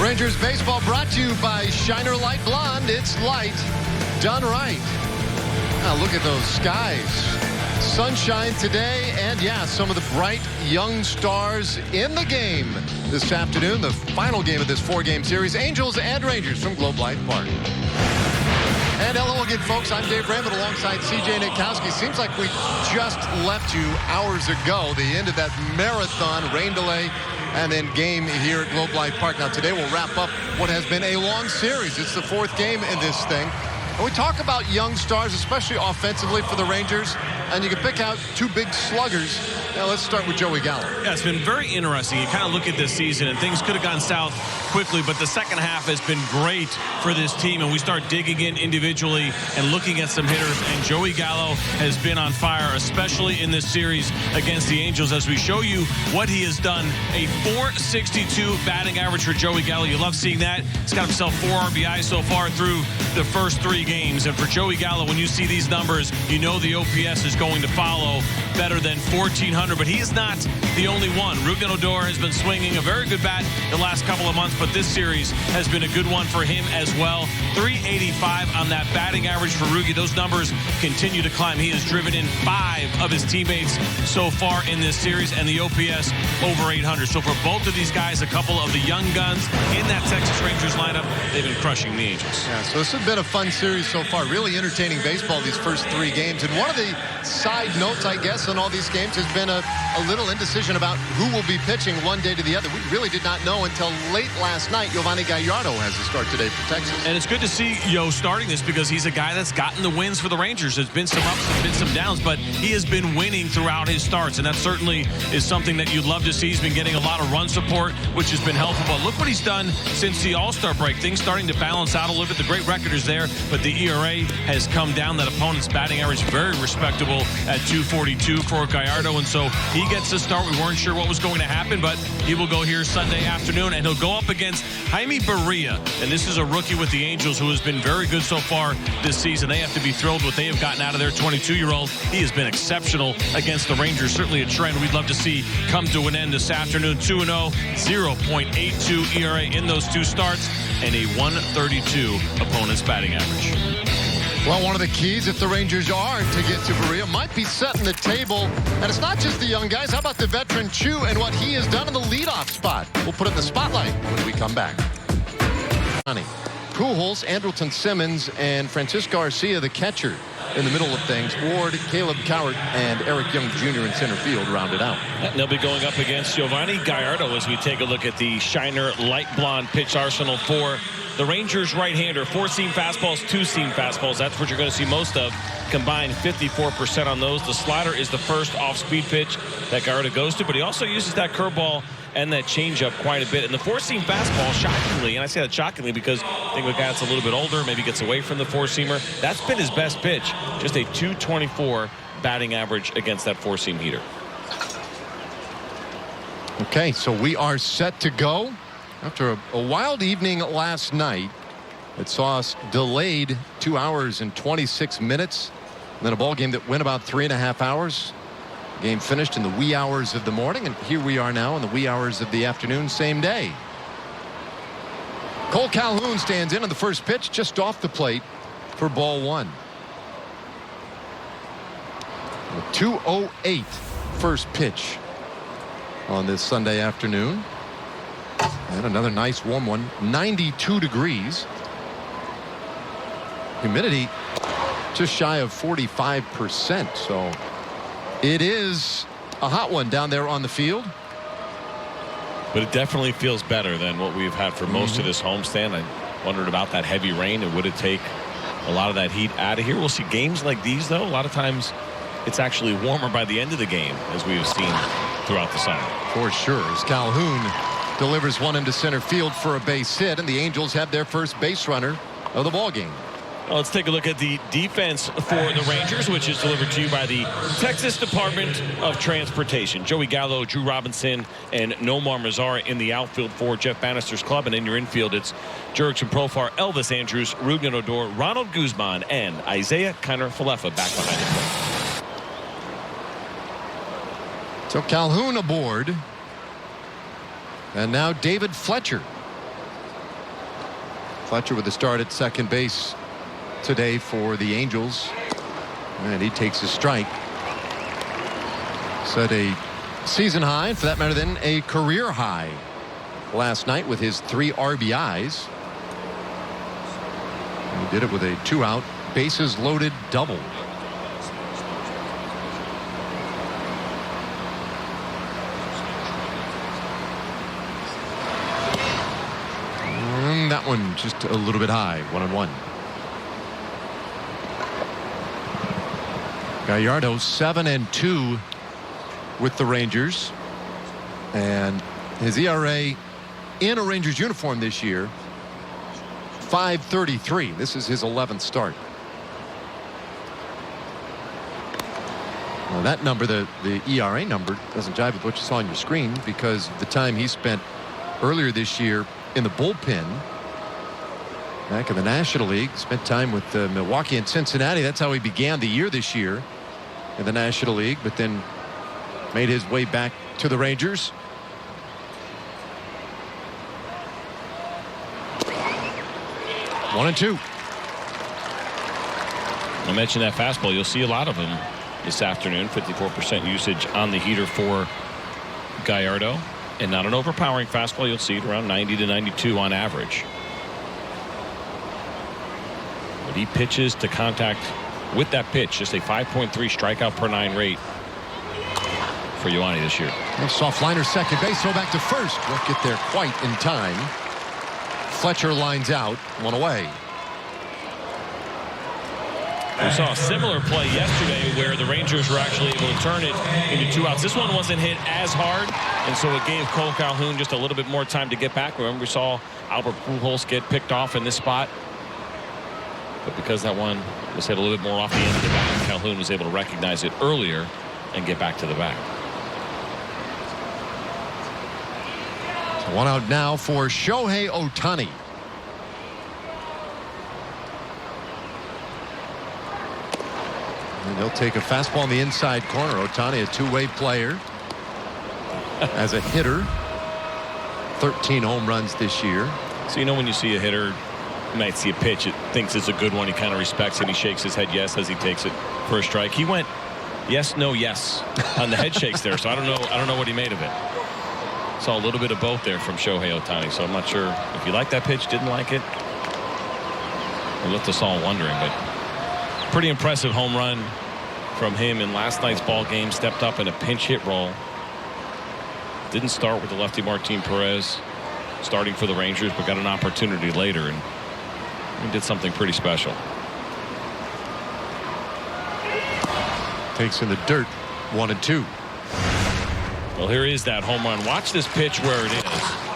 Rangers baseball brought to you by Shiner Light Blonde. It's light done right. Now look at those skies. Sunshine today, and yeah, some of the bright young stars in the game this afternoon. The final game of this 4-game series, Angels and Rangers from Globe Life Park. And hello again, folks. I'm Dave Raymond alongside CJ Nitkowski. Seems like we just left you hours ago. The end of that marathon rain delay and then game here at Globe Life Park. Now today we'll wrap up what has been a long series. It's the 4th game in this thing. And we talk about young stars, especially offensively for the Rangers, and you can pick out 2 big sluggers. Now let's start with Joey Gallo. Yeah, it's been very interesting. You kind of look at this season, and things could have gone south quickly, but the second half has been great for this team, and we start digging in individually and looking at some hitters, and Joey Gallo has been on fire, especially in this series against the Angels, as we show you what he has done. A .462 batting average for Joey Gallo. You love seeing that. He's got himself 4 RBIs so far through the first 3 games, and for Joey Gallo, when you see these numbers, you know the OPS is going to follow better than 1,400, but he is not the only one. Rougned Odor has been swinging a very good bat the last couple of months, but this series has been a good one for him as well. 385 on that batting average for Rougned. Those numbers continue to climb. He has driven in 5 of his teammates so far in this series, and the OPS over 800. So for both of these guys, a couple of the young guns in that Texas Rangers lineup, they've been crushing the Angels. Yeah, so this has been a fun series so far. Really entertaining baseball these first 3 games. And one of the side notes, I guess, on all these games has been a little indecision about who will be pitching one day to the other. We really did not know until late last night. Yovani Gallardo has to start today for Texas. And it's good to see Yo starting this because he's a guy that's gotten the wins for the Rangers. There's been some ups, there's been some downs, but he has been winning throughout his starts, and that certainly is something that you'd love to see. He's been getting a lot of run support, which has been helpful. But look what he's done since the All-Star break. Things starting to balance out a little bit. The great record is there, but the ERA has come down. That opponent's batting average very respectable at 242 for Gallardo, and so he gets to start. We weren't sure what was going to happen, but he will go here Sunday afternoon, and he'll go up against Jaime Barria, and this is a rookie with the Angels who has been very good so far this season. They have to be thrilled what they have gotten out of their 22-year-old. He has been exceptional against the Rangers. Certainly a trend we'd love to see come to an end this afternoon. 2-0, 0.82 ERA in those 2 starts, and a 132 opponent's batting average. Well, one of the keys, if the Rangers are to get to Barria, might be setting the table. And it's not just the young guys. How about the veteran Chu and what he has done in the leadoff spot? We'll put it in the spotlight when we come back. Pujols, Andrelton Simmons, and Francisco Garcia, the catcher, in the middle of things. Ward, Caleb Cowart, and Eric Young Jr. in center field rounded out. And they'll be going up against Yovani Gallardo as we take a look at the Shiner Light Blonde pitch arsenal for the Rangers right-hander. 4-seam fastballs, 2-seam fastballs. That's what you're going to see most of. Combined 54% on those. The slider is the first off-speed pitch that Gallardo goes to, but he also uses that curveball and that changeup quite a bit. And the 4-seam fastball, shockingly, and I say that shockingly because I think the guy that's a little bit older, maybe gets away from the 4-seamer. That's been his best pitch. Just a 224 batting average against that 4-seam heater. Okay, so we are set to go. After a wild evening last night, it saw us delayed 2 hours and 26 minutes. And then a ball game that went about 3.5 hours. Game finished in the wee hours of the morning, and here we are now in the wee hours of the afternoon, same day. Cole Calhoun stands in on the first pitch, just off the plate for ball 1. 2:08 first pitch on this Sunday afternoon. And another nice warm one, 92 degrees. Humidity just shy of 45%. So it is a hot one down there on the field. But it definitely feels better than what we've had for most of this homestand. I wondered about that heavy rain, and would it take a lot of that heat out of here? We'll see games like these, though. A lot of times it's actually warmer by the end of the game, as we have seen throughout the summer. For sure. As Calhoun delivers one into center field for a base hit, and the Angels have their first base runner of the ball game. Well, let's take a look at the defense for the Rangers, which is delivered to you by the Texas Department of Transportation. Joey Gallo, Drew Robinson, and Nomar Mazara in the outfield for Jeff Bannister's club. And in your infield, it's Jurickson Profar, Elvis Andrus, Rougned Odor, Ronald Guzman, and Isaiah Kiner-Falefa back behind the plate. So Calhoun aboard. And now David Fletcher Fletcher with the start at second base today for the Angels. And he takes a strike. Set a season high, and for that matter then a career high last night with his 3 RBIs. And he did it with a 2-out bases loaded double. And that one just a little bit high, 1-1. Gallardo 7-2 with the Rangers, and his ERA in a Rangers uniform this year, 5.33. This is his 11th start. Well, that number, the ERA number, doesn't jive with what you saw on your screen because of the time he spent earlier this year in the bullpen back in the National League. Spent time with Milwaukee and Cincinnati. That's how he began the year this year in the National League, but then made his way back to the Rangers. One and two. I mentioned that fastball. You'll see a lot of them this afternoon. 54% usage on the heater for Gallardo, and not an overpowering fastball. You'll see it around 90 to 92 on average. But he pitches to contact with that pitch. Just a 5.3 strikeout per 9 rate for Ioane this year. Soft liner second base, throw back to first. Won't get there quite in time. Fletcher lines out, one away. We saw a similar play yesterday where the Rangers were actually able to turn it into 2 outs. This one wasn't hit as hard, and so it gave Cole Calhoun just a little bit more time to get back. Remember, we saw Albert Pujols get picked off in this spot. But because that one was hit a little bit more off the end of the bat, Calhoun was able to recognize it earlier and get back to the bat. So 1 out now for Shohei Ohtani. And they'll take a fastball in the inside corner. Ohtani, a two-way player as a hitter. 13 home runs this year. So, you know, when you see a hitter, you might see a pitch, it thinks it's a good one, he kind of respects it, he shakes his head yes as he takes it for a strike. He went yes, no, yes on the head shakes there, so I don't know what he made of it. Saw a little bit of both there from Shohei Ohtani, so I'm not sure if you like that pitch, didn't like it. It left us all wondering, but pretty impressive home run from him in last night's ball game. Stepped up in a pinch hit role. Didn't start with the lefty Martin Perez starting for the Rangers, but got an opportunity later, and he did something pretty special. Takes in the dirt, 1 and 2. Well, here is that home run. Watch this pitch where it is.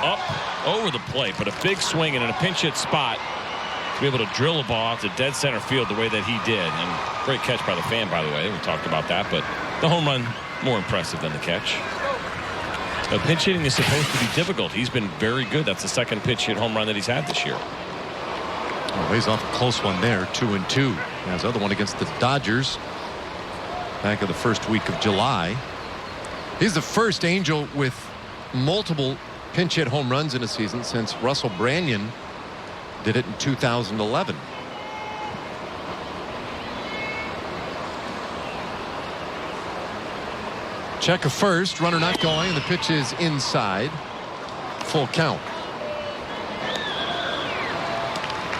Up over the plate, but a big swing and in a pinch hit spot to be able to drill a ball out to dead center field the way that he did. And great catch by the fan, by the way. We talked about that, but the home run more impressive than the catch. Now, pinch hitting is supposed to be difficult. He's been very good. That's the second pinch hit home run that he's had this year. Well, he's off a close one there, 2 and 2. Now his other one against the Dodgers back of the first week of July. He's the first Angel with multiple pinch hit home runs in a season since Russell Branyan did it in 2011. Check a first, runner not going, and the pitch is inside. Full count.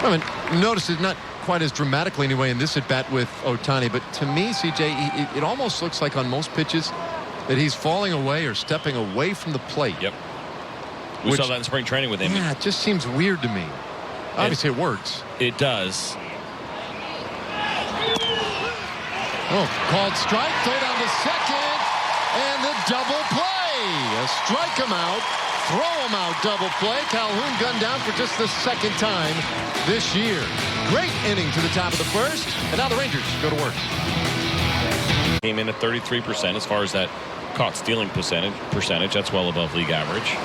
I mean, notice it's not quite as dramatically anyway in this at bat with Ohtani, but to me, CJ, it almost looks like on most pitches that he's falling away or stepping away from the plate. Yep. We saw that in spring training with him. Yeah, it just seems weird to me. Obviously, it works. It does. Oh, called strike, throw down to second, and the double play. A strike him out, throw him out, double play. Calhoun gunned down for just the second time this year. Great inning to the top of the first, and now the Rangers go to work. Came in at 33% as far as that caught stealing percentage. That's well above league average.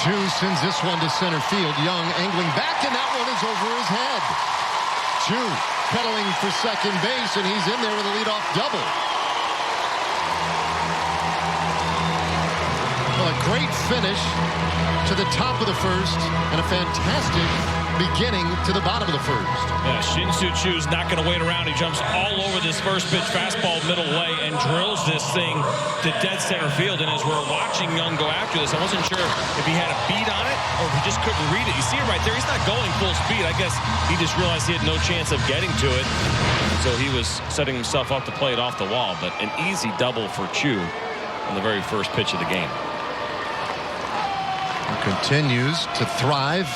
Two sends this one to center field. Young angling back, and that one is over his head. Two pedaling for second base, and he's in there with a leadoff double. Well, a great finish to the top of the first and a fantastic beginning to the bottom of the first. Yeah, Shin-Soo Choo's not going to wait around. He jumps all over this first pitch fastball middle way and drills this thing to dead center field. And as we're watching Young go after this, I wasn't sure if he had a beat on it or if he just couldn't read it. You see it right there. He's not going full speed. I guess he just realized he had no chance of getting to it. So he was setting himself up to play it off the wall. But an easy double for Choo on the very first pitch of the game. He continues to thrive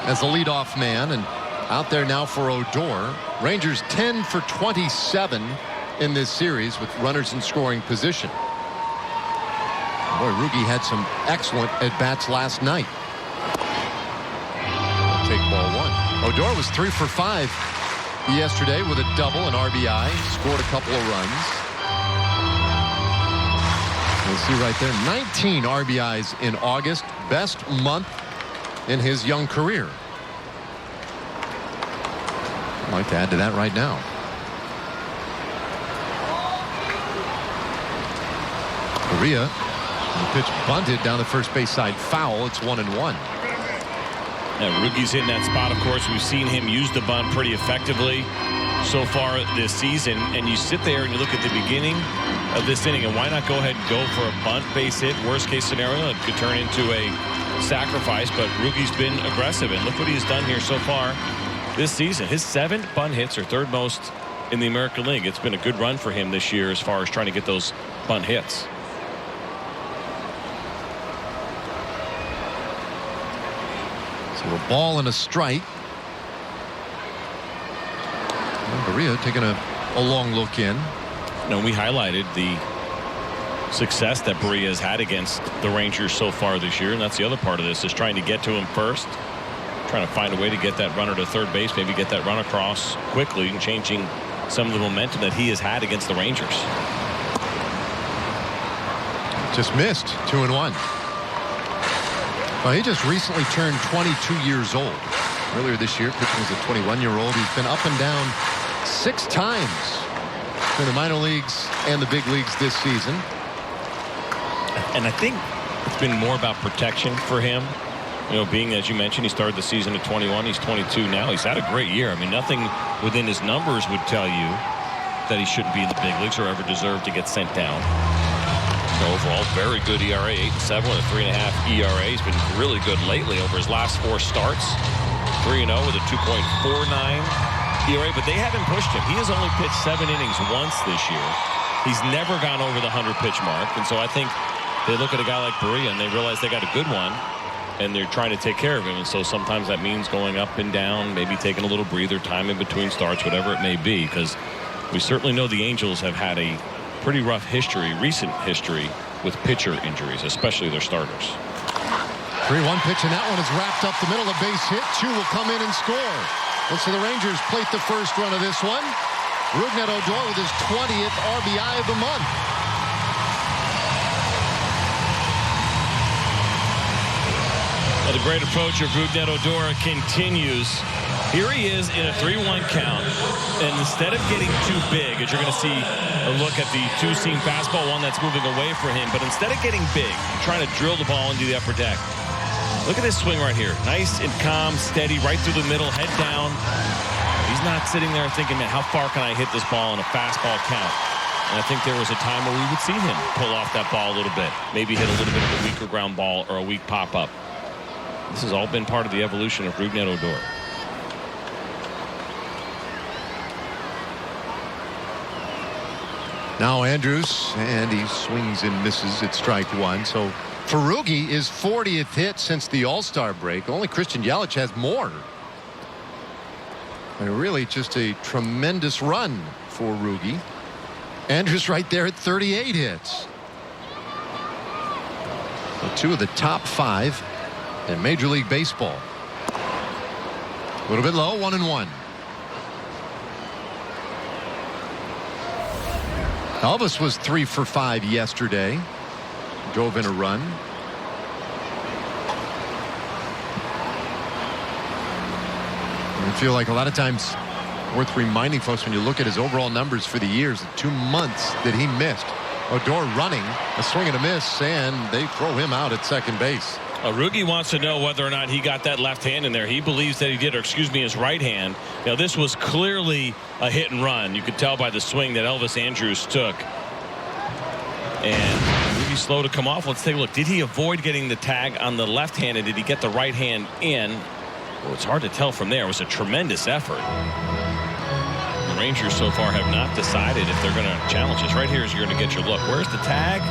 as a leadoff man, and out there now for Odor. Rangers 10 for 27 in this series with runners in scoring position. Boy, Rugi had some excellent at-bats last night. Take ball one. Odor was 3 for 5 yesterday with a double and RBI. Scored a couple of runs. You'll see right there, 19 RBIs in August. Best month in his young career. I'd like to add to that right now. Correa, the pitch bunted down the first base side foul. It's 1-1. Yeah, Rugi's in that spot, of course. We've seen him use the bunt pretty effectively so far this season. And you sit there and you look at the beginning of this inning, and why not go ahead and go for a bunt base hit? Worst case scenario, it could turn into a sacrifice, but Rugi's been aggressive, and look what he's done here so far this season. His 7 bunt hits are third most in the American League. It's been a good run for him this year as far as trying to get those bunt hits. So a ball and a strike. Correa taking a long look in. Now, we highlighted the success that Berea has had against the Rangers so far this year, and that's the other part of this, is trying to get to him first, trying to find a way to get that runner to third base, maybe get that run across quickly, and changing some of the momentum that he has had against the Rangers. Just missed. 2-1. Well, he just recently turned 22 years old. Earlier this year, pitching as a 21-year-old. He's been up and down 6 times in the minor leagues and the big leagues this season. And I think it's been more about protection for him. You know, being, as you mentioned, he started the season at 21. He's 22 now. He's had a great year. I mean, nothing within his numbers would tell you that he shouldn't be in the big leagues or ever deserve to get sent down. So overall, very good ERA, 8-7 with a 3.5 ERA. He's been really good lately over his last 4 starts. 3-0 with a 2.49 ERA, but they haven't pushed him. He has only pitched 7 innings once this year. He's never gone over the 100-pitch mark, and so I think they look at a guy like Berea and they realize they got a good one, and they're trying to take care of him. And so sometimes that means going up and down, maybe taking a little breather time in between starts, whatever it may be, because we certainly know the Angels have had a pretty rough history, recent history, with pitcher injuries, especially their starters. 3-1 pitch, and that one is wrapped up the middle. A base hit. Choo will come in and score. And so the Rangers plate the first run of this one. Rougned Odor with his 20th RBI of the month. Well, the great approach of Rougned Odor continues. Here he is in a 3-1 count, and instead of getting too big, as you're going to see a look at the 2-seam fastball, one that's moving away from him, but instead of getting big, trying to drill the ball into the upper deck. Look at this swing right here. Nice and calm, steady, right through the middle, head down. He's not sitting there thinking, man, how far can I hit this ball in a fastball count? And I think there was a time where we would see him pull off that ball a little bit, maybe hit a little bit of a weaker ground ball or a weak pop-up. This has all been part of the evolution of Rougned Odor. Now Andrews, and he swings and misses at strike 1. So Ferrugi is 40th hit since the All-Star break. Only Christian Yelich has more. And really just a tremendous run for Rugi. Andrews right there at 38 hits. So 2 of the top 5 in Major League Baseball. A little bit low, 1-1. Elvis was 3 for 5 yesterday. Drove in a run. I feel like a lot of times worth reminding folks when you look at his overall numbers for the years, the 2 months that he missed Odor running, a swing and a miss, and they throw him out at second base. Rugi wants to know whether or not he got that left hand in there. He believes that he did, or excuse me, his right hand. Now, this was clearly a hit and run. You could tell by the swing that Elvis Andrus took. And Rugi slow to come off. Let's take a look. Did he avoid getting the tag on the left hand, and did he get the right hand in? Well, it's hard to tell from there. It was a tremendous effort. The Rangers so far have not decided if they're going to challenge this. Right here is you're going to get your look. Where's the tag?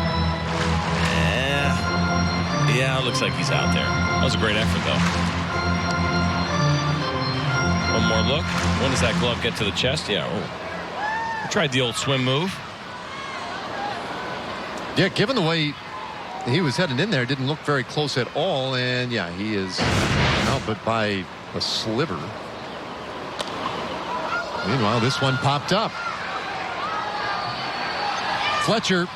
Yeah, it looks like he's out there. That was a great effort, though. One more look. When does that glove get to the chest? Yeah. Oh. Tried the old swim move. Yeah, given the way he was heading in there, didn't look very close at all. And yeah, he is out, but by a sliver. Meanwhile, this one popped up. Fletcher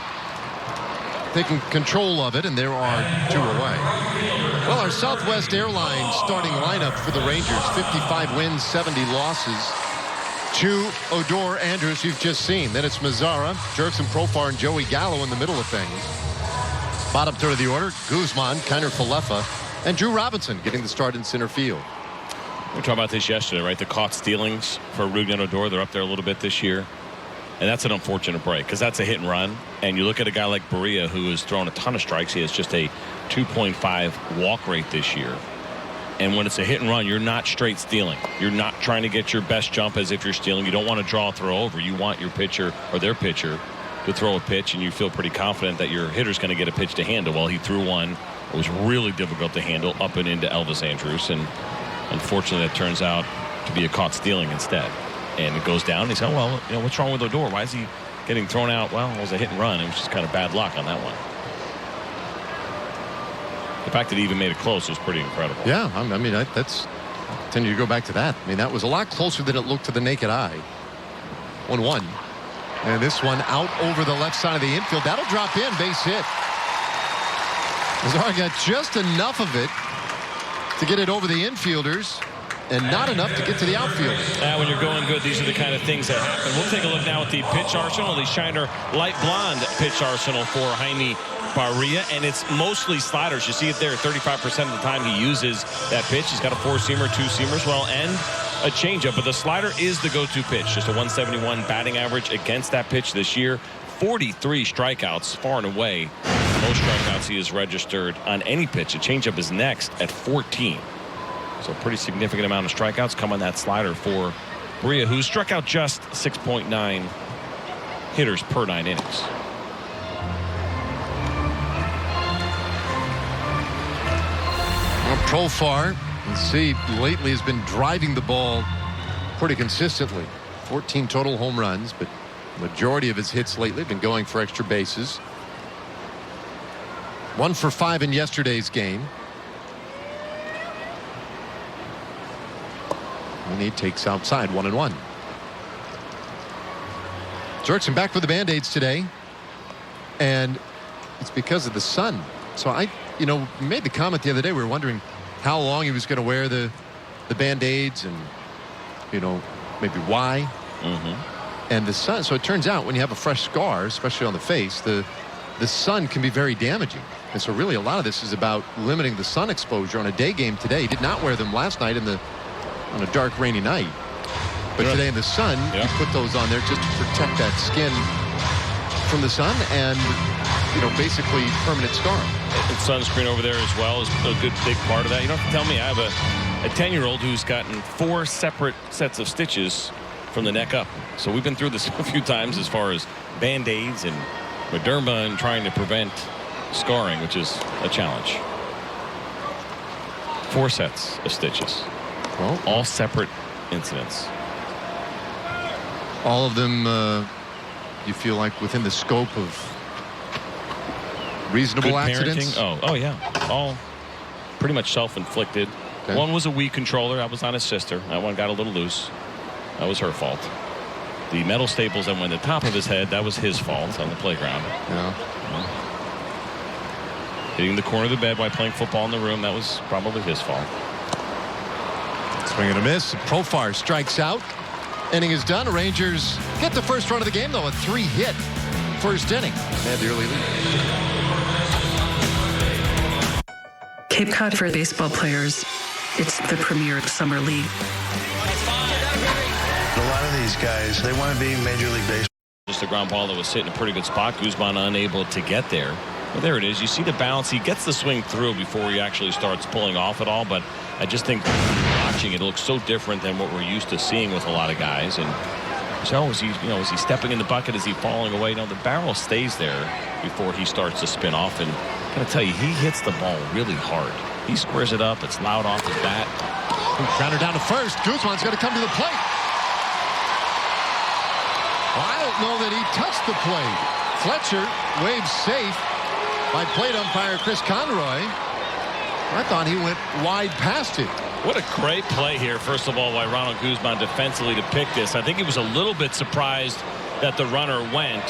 taking control of it, and there are 2 away. Well, our Southwest Airlines starting lineup for the Rangers: 55 wins, 70 losses. 2 Odor, Andrus you've just seen. Then it's Mazara, Jurickson Profar, and Joey Gallo in the middle of things. Bottom third of the order: Guzman, Kiner Falefa, and Drew Robinson getting the start in center field. We were talking about this yesterday, right? The caught stealings for Rugi and Odor, they're up there a little bit this year. And that's an unfortunate break because that's a hit and run. And you look at a guy like Berea, who has thrown a ton of strikes. He has just a 2.5 walk rate this year. And when it's a hit and run, you're not straight stealing. You're not trying to get your best jump as if you're stealing. You don't want to draw a throw over. You want your pitcher or their pitcher to throw a pitch, and you feel pretty confident that your hitter's going to get a pitch to handle. Well, he threw one. It was really difficult to handle up and into Elvis Andrus. And unfortunately, that turns out to be a caught stealing instead. And it goes down. He's saying, well, you know, what's wrong with Odor? Why is he getting thrown out? Well, it was a hit and run. It was just kind of bad luck on that one. The fact that he even made it close was pretty incredible. Yeah, I mean, that's continue to go back to that. I mean, that was a lot closer than it looked to the naked eye. 1-1. And this one out over the left side of the infield. That'll drop in, base hit. Mazara got just enough of it to get it over the infielders, and not enough to get to the outfield. When you're going good, these are the kind of things that happen. We'll take a look now at the pitch arsenal, the Shiner Light Blonde pitch arsenal for Jaime Barria, and it's mostly sliders. You see it there. 35% of the time he uses that pitch. He's got a 4-seamer, 2-seamers, well, and a changeup, but the slider is the go-to pitch. Just a 171 batting average against that pitch this year. 43 strikeouts, far and away most strikeouts he has registered on any pitch. A changeup is next at 14. So a pretty significant amount of strikeouts come on that slider for Berea, who struck out just 6.9 hitters per 9 innings. Well, Profar, you see, lately has been driving the ball pretty consistently. 14 total home runs, but majority of his hits lately have been going for extra bases. 1 for 5 in yesterday's game. And he takes outside, 1-1. Jurickson back with the Band-Aids today, and it's because of the sun. So I, made the comment the other day. We were wondering how long he was going to wear the Band-Aids, and maybe why. And the sun. So it turns out when you have a fresh scar, especially on the face, the sun can be very damaging. And so really a lot of this is about limiting the sun exposure on a day game today. He did not wear them last night on a dark, rainy night. But today in the sun, you put those on there just to protect that skin from the sun and, basically permanent scarring. And sunscreen over there as well is a good big part of that. You don't have to tell me. I have a 10-year-old who's gotten 4 separate sets of stitches from the neck up. So we've been through this a few times as far as Band-Aids and Mederma and trying to prevent scarring, which is a challenge. 4 sets of stitches. Well, all separate incidents. All of them, you feel like within the scope of reasonable good accidents? Parenting. Oh yeah. All pretty much self-inflicted. Okay. One was a Wii controller. That was on his sister. That one got a little loose. That was her fault. The metal staples that went to the top of his head, that was his fault on the playground. Yeah. Hitting the corner of the bed while playing football in the room, that was probably his fault. Swing and a miss. Profar strikes out. Inning is done. Rangers get the first run of the game, though. A 3-hit first inning. They had the early lead. Cape Cod for baseball players, it's the premier summer league. A lot of these guys, they want to be Major League Baseball. Just a ground ball that was hitting a pretty good spot. Guzman unable to get there. Well, there it is. You see the bounce. He gets the swing through before he actually starts pulling off at all. But I just think watching it looks so different than what we're used to seeing with a lot of guys. And so is he stepping in the bucket? Is he falling away? No, the barrel stays there before he starts to spin off. And I gotta tell you, he hits the ball really hard. He squares it up. It's loud off his bat. Grounder down to first. Guzman's going to come to the plate. Well, I don't know that he touched the plate. Fletcher waves safe by plate umpire Chris Conroy. I thought he went wide past it. What a great play here, first of all, by Ronald Guzman defensively to pick this. I think he was a little bit surprised that the runner went.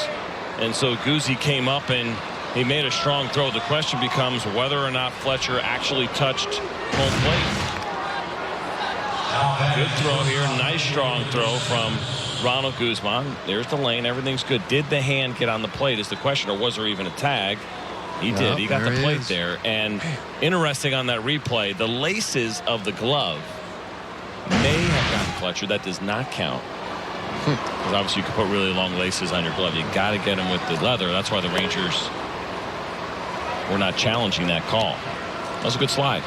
And so Guzzi came up and he made a strong throw. The question becomes whether or not Fletcher actually touched home plate. Good throw here. Nice strong throw from Ronald Guzman. There's the lane. Everything's good. Did the hand get on the plate is the question, or was there even a tag? He did. He got the plate there. And interesting on that replay, the laces of the glove may have gotten Fletcher. That does not count. Because obviously you can put really long laces on your glove. You got to get them with the leather. That's why the Rangers were not challenging that call. That was a good slide.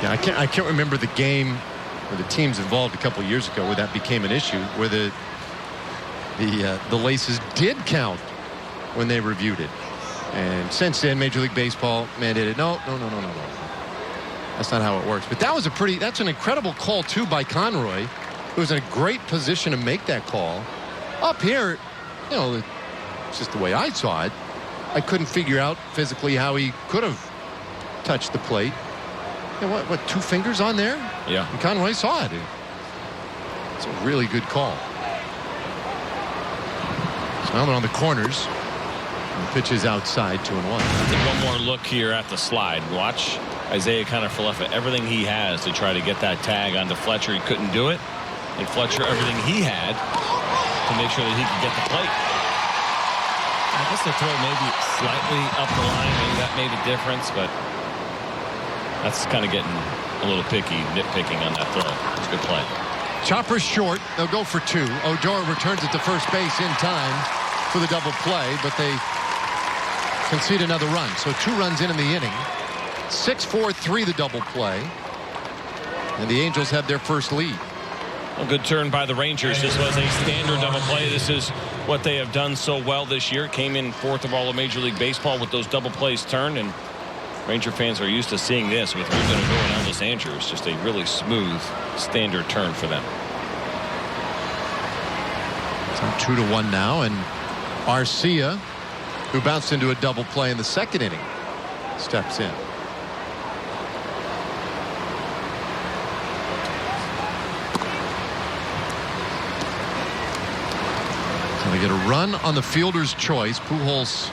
Yeah, I can't remember the game where the teams involved a couple years ago where that became an issue, where the laces did count when they reviewed it. And since then, Major League Baseball mandated, no. That's not how it works. But that's an incredible call, too, by Conroy. It was in a great position to make that call. Up here, it's just the way I saw it. I couldn't figure out physically how he could have touched the plate. What, 2 fingers on there? Yeah. And Conroy saw it. It's a really good call. So now they're on the corners. And the pitch is outside, 2-1. One more look here at the slide. Watch Isaiah Kiner-Falefa, everything he has to try to get that tag onto Fletcher. He couldn't do it. And Fletcher, everything he had to make sure that he could get the plate. I guess the throw maybe slightly up the line. Maybe that made a difference, but that's kind of getting a little nitpicking on that throw. It's a good play. Chopper short. They'll go for 2. Odor returns it to first base in time for the double play, but they concede another run. So 2 runs in the inning. 6-4-3 the double play. And the Angels have their first lead. A good turn by the Rangers. This was a standard double play. This is what they have done so well this year. Came in 4th of all of Major League Baseball with those double plays turned, and Ranger fans are used to seeing this with Ruben Odor and Elvis Andrews. Just a really smooth standard turn for them. So 2-1 now, and Arcia, who bounced into a double play in the second inning, steps in. So they get a run on the fielder's choice. Pujols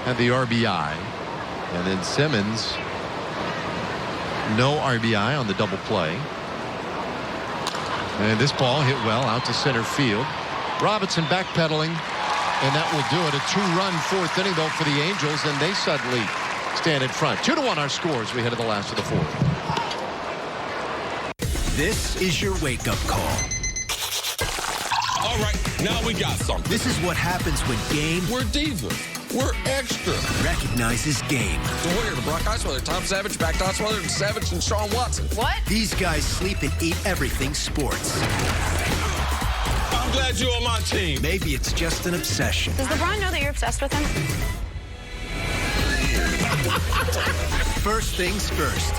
had the RBI. And then Simmons, no RBI on the double play. And this ball hit well out to center field. Robinson backpedaling, and that will do it. A 2-run 4th inning, though, for the Angels, and they suddenly stand in front. 2-1 our scores. We head to the last of the 4th. This is your wake-up call. All right, now we got something. This is what happens when game We're divas. We're extra. recognizes game. So we're here to Brock Osweiler, Tom Savage, Back to Osweiler, and Savage, and Sean Watson. What? These guys sleep and eat everything sports. I'm glad you're on my team. Maybe it's just an obsession. Does LeBron know that you're obsessed with him? First things first.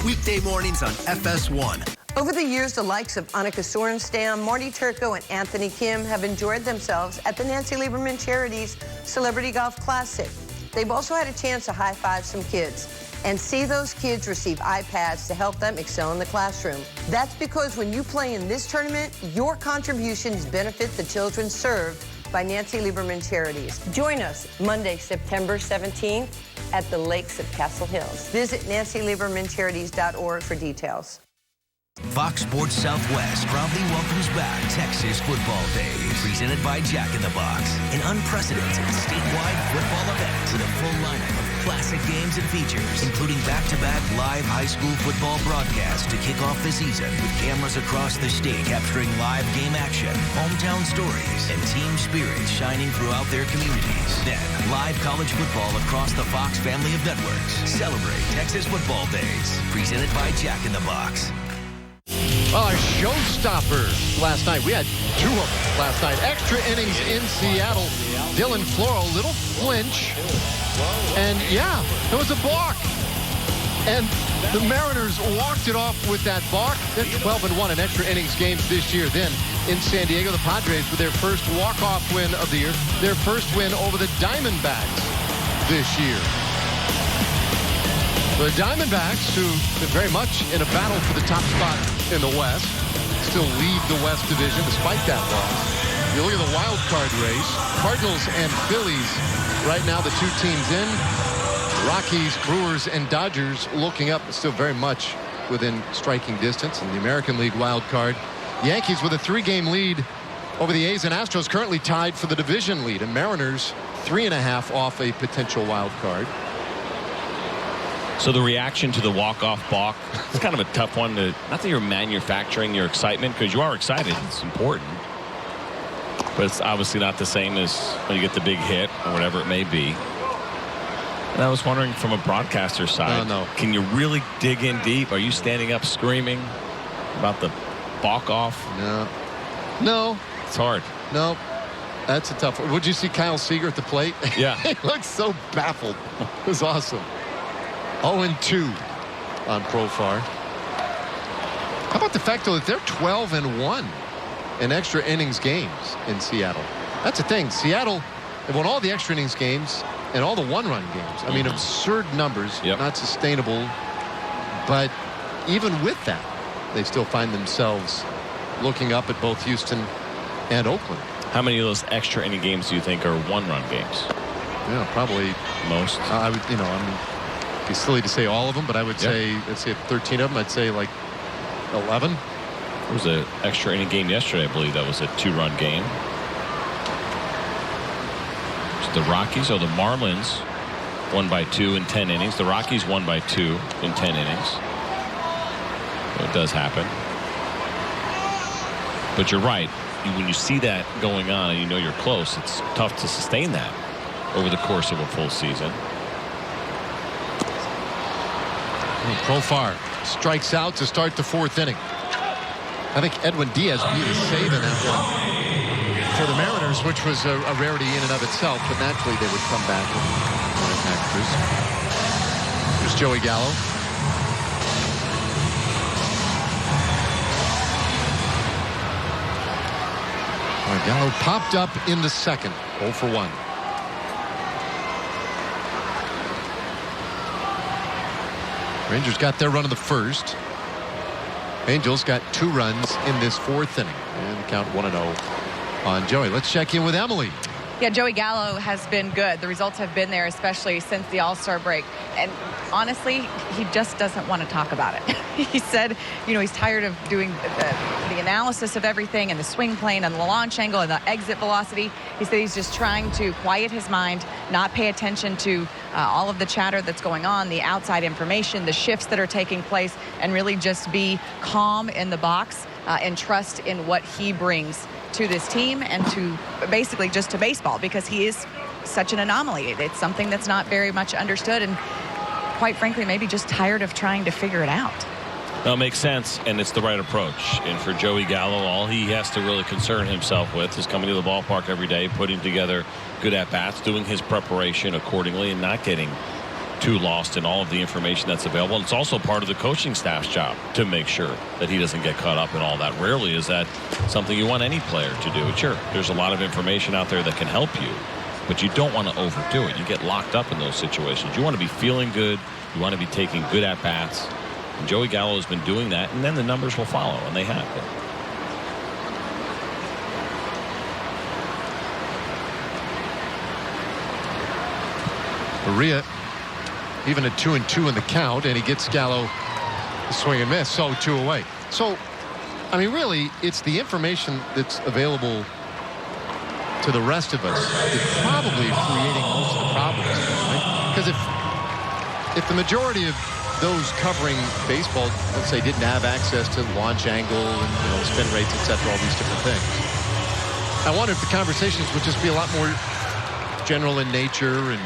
Weekday mornings on FS1. Over the years, the likes of Annika Sorenstam, Marty Turco, and Anthony Kim have enjoyed themselves at the Nancy Lieberman Charities Celebrity Golf Classic. They've also had a chance to high-five some kids and see those kids receive iPads to help them excel in the classroom. That's because when you play in this tournament, your contributions benefit the children served by Nancy Lieberman Charities. Join us Monday, September 17th at the Lakes of Castle Hills. Visit NancyLiebermanCharities.org for details. Fox Sports Southwest proudly welcomes back Texas Football Days, presented by Jack in the Box, an unprecedented statewide football event with a full lineup of classic games and features, including back-to-back live high school football broadcasts to kick off the season, with cameras across the state capturing live game action, hometown stories, and team spirit shining throughout their communities. Then, live college football across the Fox family of networks. Celebrate Texas Football Days, presented by Jack in the Box. Well, our showstopper last night, we had 2 of them last night. Extra innings in Seattle. Dylan Floro, little flinch. And yeah, there was a balk. And the Mariners walked it off with that balk. They're 12-1 in extra innings games this year. Then in San Diego, the Padres with their first walk-off win of the year. Their first win over the Diamondbacks this year. The Diamondbacks, who are very much in a battle for the top spot in the West, still lead the West Division despite that loss. You look at the wild card race, Cardinals and Phillies right now, the 2 teams in. Rockies, Brewers, and Dodgers looking up, still very much within striking distance in the American League wild card. Yankees with a 3-game lead over the A's and Astros, currently tied for the division lead, and Mariners 3.5 off a potential wild card. So the reaction to the walk-off balk, it's kind of a tough one to, not that you're manufacturing your excitement, because you are excited, it's important. But it's obviously not the same as when you get the big hit or whatever it may be. And I was wondering from a broadcaster side, can you really dig in deep? Are you standing up screaming about the balk off? No. It's hard. No. That's a tough one. Would you see Kyle Seager at the plate? Yeah. He looks so baffled. It was awesome. 0-2 on Profar. How about the fact, though, that they're 12-1 in extra innings games in Seattle? That's the thing. Seattle, they won all the extra innings games and all the one-run games. I mean, absurd numbers, not sustainable. But even with that, they still find themselves looking up at both Houston and Oakland. How many of those extra inning games do you think are one-run games? Yeah, probably most. I would, it'd be silly to say all of them, but I would say, let's say 13 of them. I'd say like 11. There was an extra inning game yesterday, I believe. That was a 2-run game. The Rockies, the Marlins won by 2 in 10 innings. The Rockies won by 2 in 10 innings. So it does happen. But you're right. When you see that going on and you know you're close, it's tough to sustain that over the course of a full season. Profar strikes out to start the 4th inning. I think Edwin Diaz beat a save in that one for the Mariners, which was a rarity in and of itself, but naturally they would come back and attack Cruz. Here's Joey Gallo. Gallo popped up in the second, 0 for 1. Rangers got their run in the first. Angels got 2 runs in this 4th inning, and count 1-0 on Joey. Let's check in with Emily. Yeah, Joey Gallo has been good. The results have been there, especially since the All-Star break. And honestly, he just doesn't want to talk about it. He said, he's tired of doing the analysis of everything and the swing plane and the launch angle and the exit velocity. He said he's just trying to quiet his mind, not pay attention to all of the chatter that's going on, the outside information, the shifts that are taking place, and really just be calm in the box and trust in what he brings to this team and to basically just to baseball, because he is such an anomaly. It's something that's not very much understood, and quite frankly, maybe just tired of trying to figure it out. Well, it makes sense, and it's the right approach. And for Joey Gallo, all he has to really concern himself with is coming to the ballpark every day, putting together good at-bats, doing his preparation accordingly, and not getting too lost in all of the information that's available. And it's also part of the coaching staff's job to make sure that he doesn't get caught up in all that. Rarely is that something you want any player to do. Sure, there's a lot of information out there that can help you, but you don't want to overdo it. You get locked up in those situations. You want to be feeling good. You want to be taking good at-bats. And Joey Gallo has been doing that, and then the numbers will follow, and they have been. Maria even at 2-2 in the count, and he gets Gallo a swing and miss, so 2 away. So, I mean, really, it's the information that's available to the rest of us that's probably creating most of the problems, right? Because if the majority of those covering baseball, let's say, didn't have access to launch angle and spin rates, etc., all these different things, I wonder if the conversations would just be a lot more general in nature and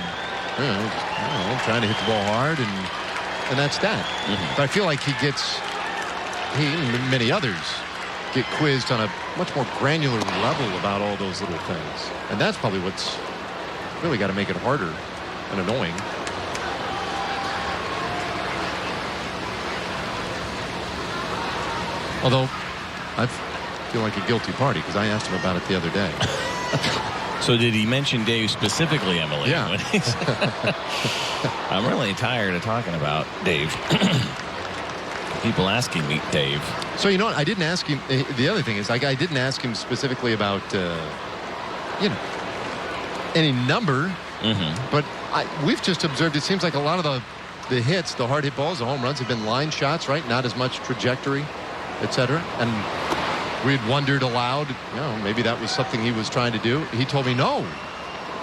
trying to hit the ball hard and that's that. But I feel like he and many others get quizzed on a much more granular level about all those little things, and that's probably what's really got to make it harder and annoying. Although I feel like a guilty party because I asked him about it the other day. So did he mention Dave specifically, Emily? Yeah. I'm really tired of talking about Dave. People asking me, Dave. So you know what? I didn't ask him. The other thing is, I didn't ask him specifically about, any number. But we've just observed. It seems like a lot of the hits, the hard hit balls, the home runs have been line shots, right? Not as much trajectory, etc. And we had wondered aloud, maybe that was something he was trying to do. He told me no.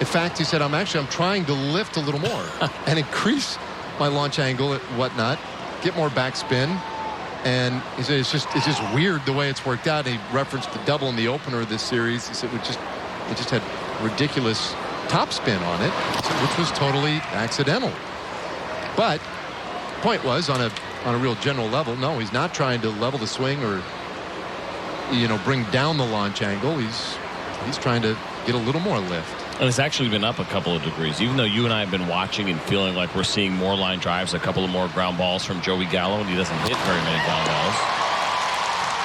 In fact, he said, I'm trying to lift a little more and increase my launch angle and whatnot, get more backspin. And he said it's just weird the way it's worked out. And he referenced the double in the opener of this series. He said it just had ridiculous topspin on it, which was totally accidental. But point was, on a real general level, no, he's not trying to level the swing or bring down the launch angle. He's trying to get a little more lift. And it's actually been up a couple of degrees, even though you and I have been watching and feeling like we're seeing more line drives, a couple of more ground balls from Joey Gallo, and he doesn't hit very many ground balls.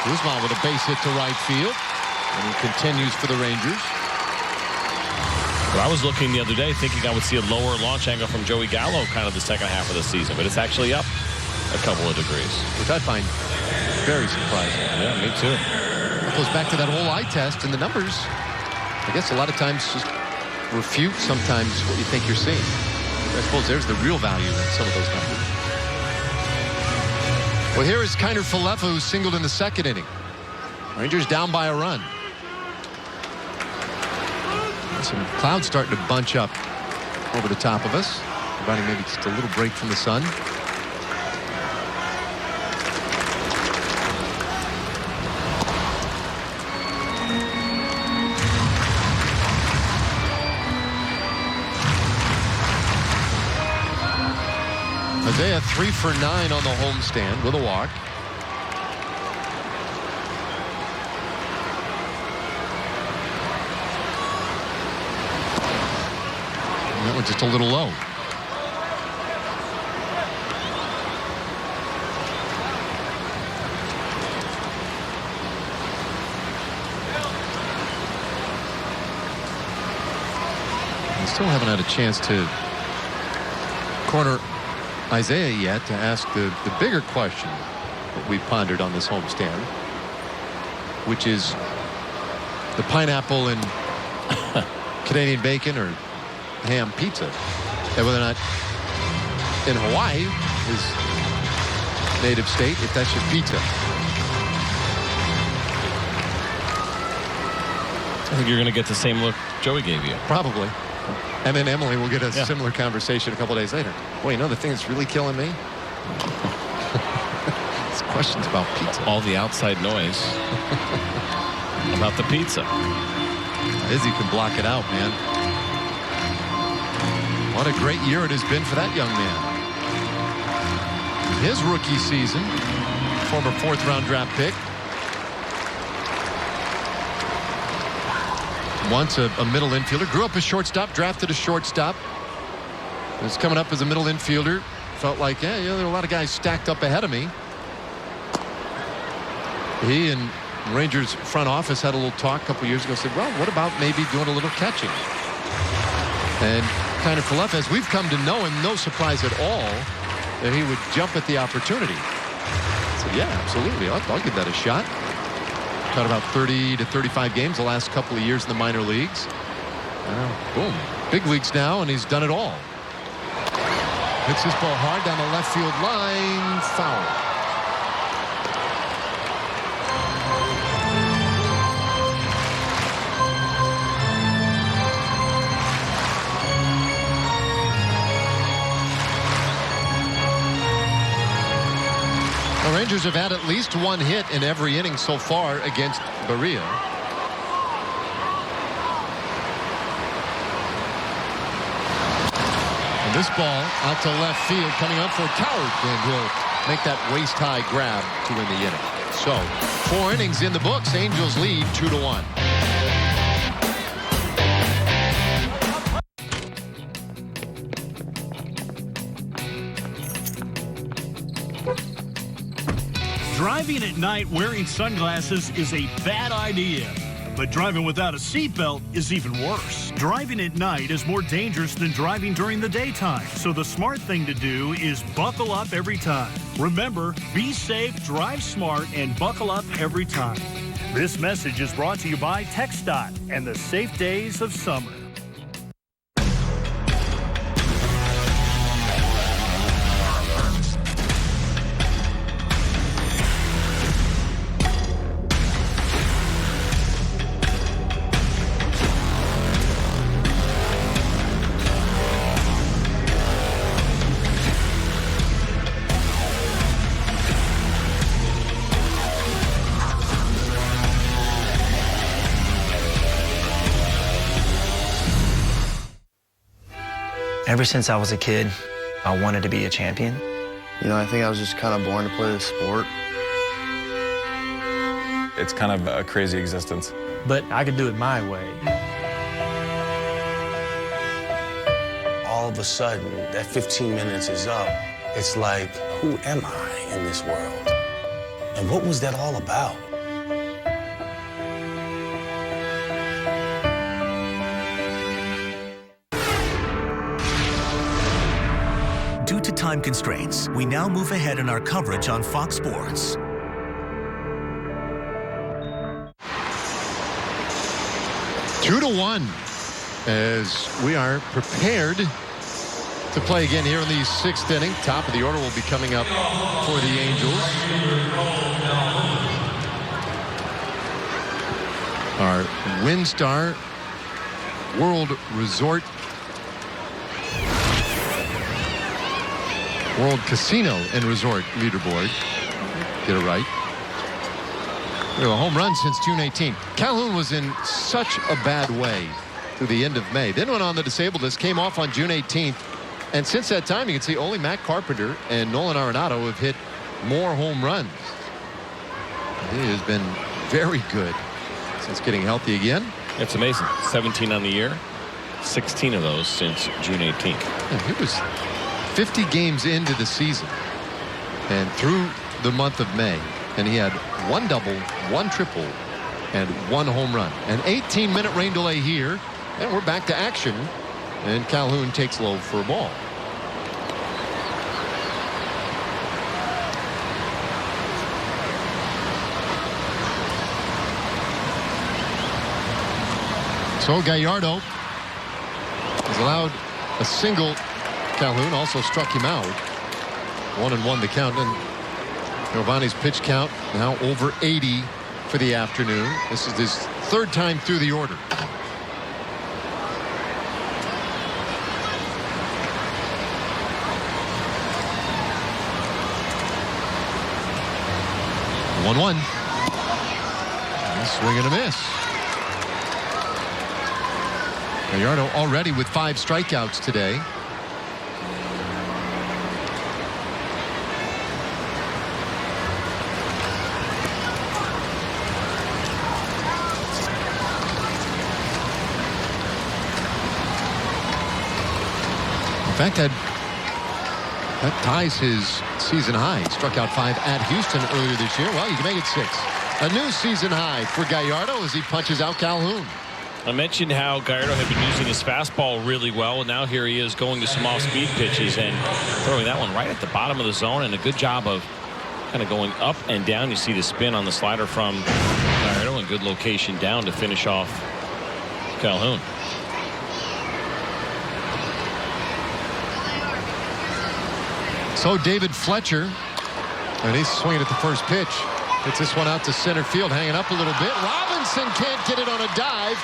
Guzman with a base hit to right field, and he continues for the Rangers. But I was looking the other day thinking I would see a lower launch angle from Joey Gallo kind of the second half of the season, but it's actually up a couple of degrees. Which I find very surprising. Yeah, me too. It goes back to that whole eye test, and the numbers, I guess a lot of times just refute sometimes what you think you're seeing. I suppose there's the real value in some of those numbers. Well, here is Kiner Falefa, who singled in the second inning. Rangers down by a run. Some clouds starting to bunch up over the top of us, providing maybe just a little break from the sun. Isaiah 3 for 9 on the homestand with a walk. And that one's just a little low. I still haven't had a chance to corner Isaiah yet to ask the bigger question that we pondered on this homestand, which is the pineapple and Canadian bacon or ham pizza, and whether or not in Hawaii, his native state, if that's just pizza. I think you're going to get the same look Joey gave you. Probably. And then Emily will get a similar conversation a couple days later. Boy, the thing that's really killing me? It's questions about pizza. All the outside noise about the pizza. Izzy can block it out, man. What a great year it has been for that young man. His rookie season, former 4th-round draft pick. Once a middle infielder, grew up a shortstop, drafted a shortstop. Was coming up as a middle infielder. Felt like, there are a lot of guys stacked up ahead of me. He and Rangers front office had a little talk a couple years ago. Said, well, what about maybe doing a little catching? And Kiner Falefa, as we've come to know him, no surprise at all that he would jump at the opportunity. So yeah, absolutely, I'll give that a shot. Caught about 30 to 35 games the last couple of years in the minor leagues. Boom. Big leagues now, and he's done it all. Hits this ball hard down the left field line. Foul. Rangers have had at least one hit in every inning so far against Berea. And this ball out to left field, coming up for Coward, and he'll make that waist-high grab to win the inning. So 4 innings in the books. Angels lead 2-1. Driving at night wearing sunglasses is a bad idea, but driving without a seatbelt is even worse. Driving at night is more dangerous than driving during the daytime, so the smart thing to do is buckle up every time. Remember, be safe, drive smart, and buckle up every time. This message is brought to you by TxDOT and the safe days of summer. Ever since I was a kid, I wanted to be a champion. You know, I think I was just kind of born to play this sport. It's kind of a crazy existence. But I could do it my way. All of a sudden, that 15 minutes is up. It's like, who am I in this world? And what was that all about? Due to time constraints, we now move ahead in our coverage on Fox Sports. Two to 1 as we are prepared to play again here in the 6th inning. Top of the order will be coming up for the Angels. Our WinStar World Casino and Resort leaderboard. Get it right. We have a home run since June 18th. Calhoun was in such a bad way through the end of May. Then went on the disabled list, came off on June 18th. And since that time, you can see only Matt Carpenter and Nolan Arenado have hit more home runs. He has been very good since getting healthy again. It's amazing. 17 on the year. 16 of those since June 18th. And he was 50 games into the season and through the month of May, and he had 1 double, 1 triple, and 1 home run. An 18-minute rain delay here, and we're back to action, and Calhoun takes low for a ball. So Gallardo has allowed a single. Calhoun also struck him out. 1-1 the count, and Giovanni's pitch count now over 80 for the afternoon. This is his 3rd time through the order. One. Swing and a miss. Gallardo already with 5 strikeouts today. In fact, that ties his season high. He struck out 5 at Houston earlier this year. Well, you can make it 6. A new season high for Gallardo as he punches out Calhoun. I mentioned how Gallardo had been using his fastball really well, and now here he is going to some off-speed pitches and throwing that one right at the bottom of the zone, and a good job of kind of going up and down. You see the spin on the slider from Gallardo, and good location down to finish off Calhoun. So David Fletcher, and he's swinging at the first pitch. Hits this one out to center field, hanging up a little bit. Robinson can't get it on a dive.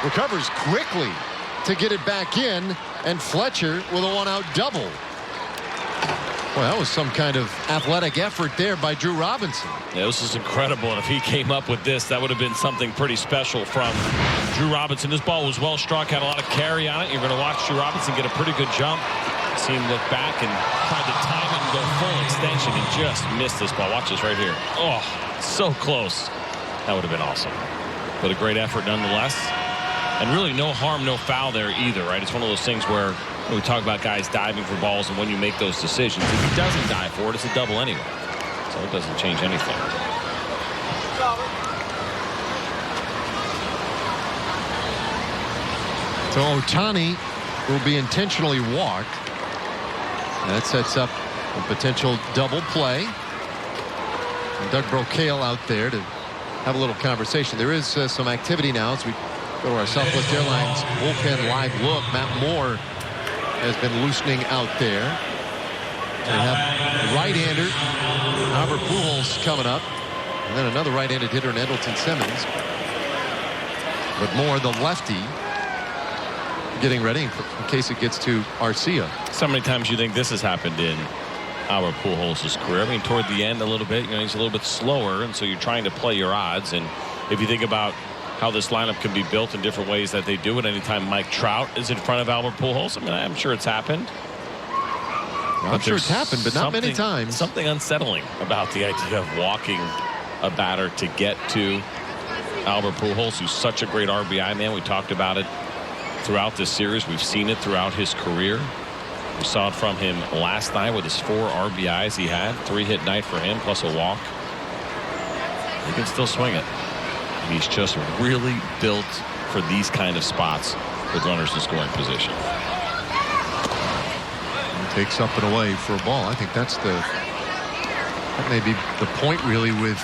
Recovers quickly to get it back in, and Fletcher with a 1-out double. Well, that was some kind of athletic effort there by Drew Robinson. Yeah, this is incredible. And if he came up with this, that would have been something pretty special from Drew Robinson. This ball was well struck, had a lot of carry on it. You're going to watch Drew Robinson get a pretty good jump. See him look back and try to time it and go full extension and just missed this ball. Watch this right here. Oh, so close. That would have been awesome. But a great effort nonetheless. And really no harm, no foul there either, right? It's one of those things where we talk about guys diving for balls, and when you make those decisions, if he doesn't dive for it, it's a double anyway. So it doesn't change anything. So Ohtani will be intentionally walked. That sets up a potential double play. And Doug Brocail out there to have a little conversation. There is some activity now as we go to our Southwest Airlines bullpen live look. Matt Moore has been loosening out there. We have right-hander Albert Pujols coming up, and then another right-handed hitter in Andrelton Simmons. But Moore, the lefty, getting ready in case it gets to Arcia. So many times you think this has happened in Albert Pujols' career. I mean, toward the end a little bit, he's a little bit slower, and so you're trying to play your odds. And if you think about how this lineup can be built in different ways that they do it, anytime Mike Trout is in front of Albert Pujols, I mean, I'm sure it's happened. I'm sure it's happened, but not many times. Something unsettling about the idea of walking a batter to get to Albert Pujols, who's such a great RBI man. We talked about it throughout this series. We've seen it throughout his career. We saw it from him last night with his 4 RBIs he had. 3-hit night for him, plus a walk. He can still swing it. He's just really built for these kind of spots with runners in scoring position. He takes up and away for a ball. I think that may be the point really with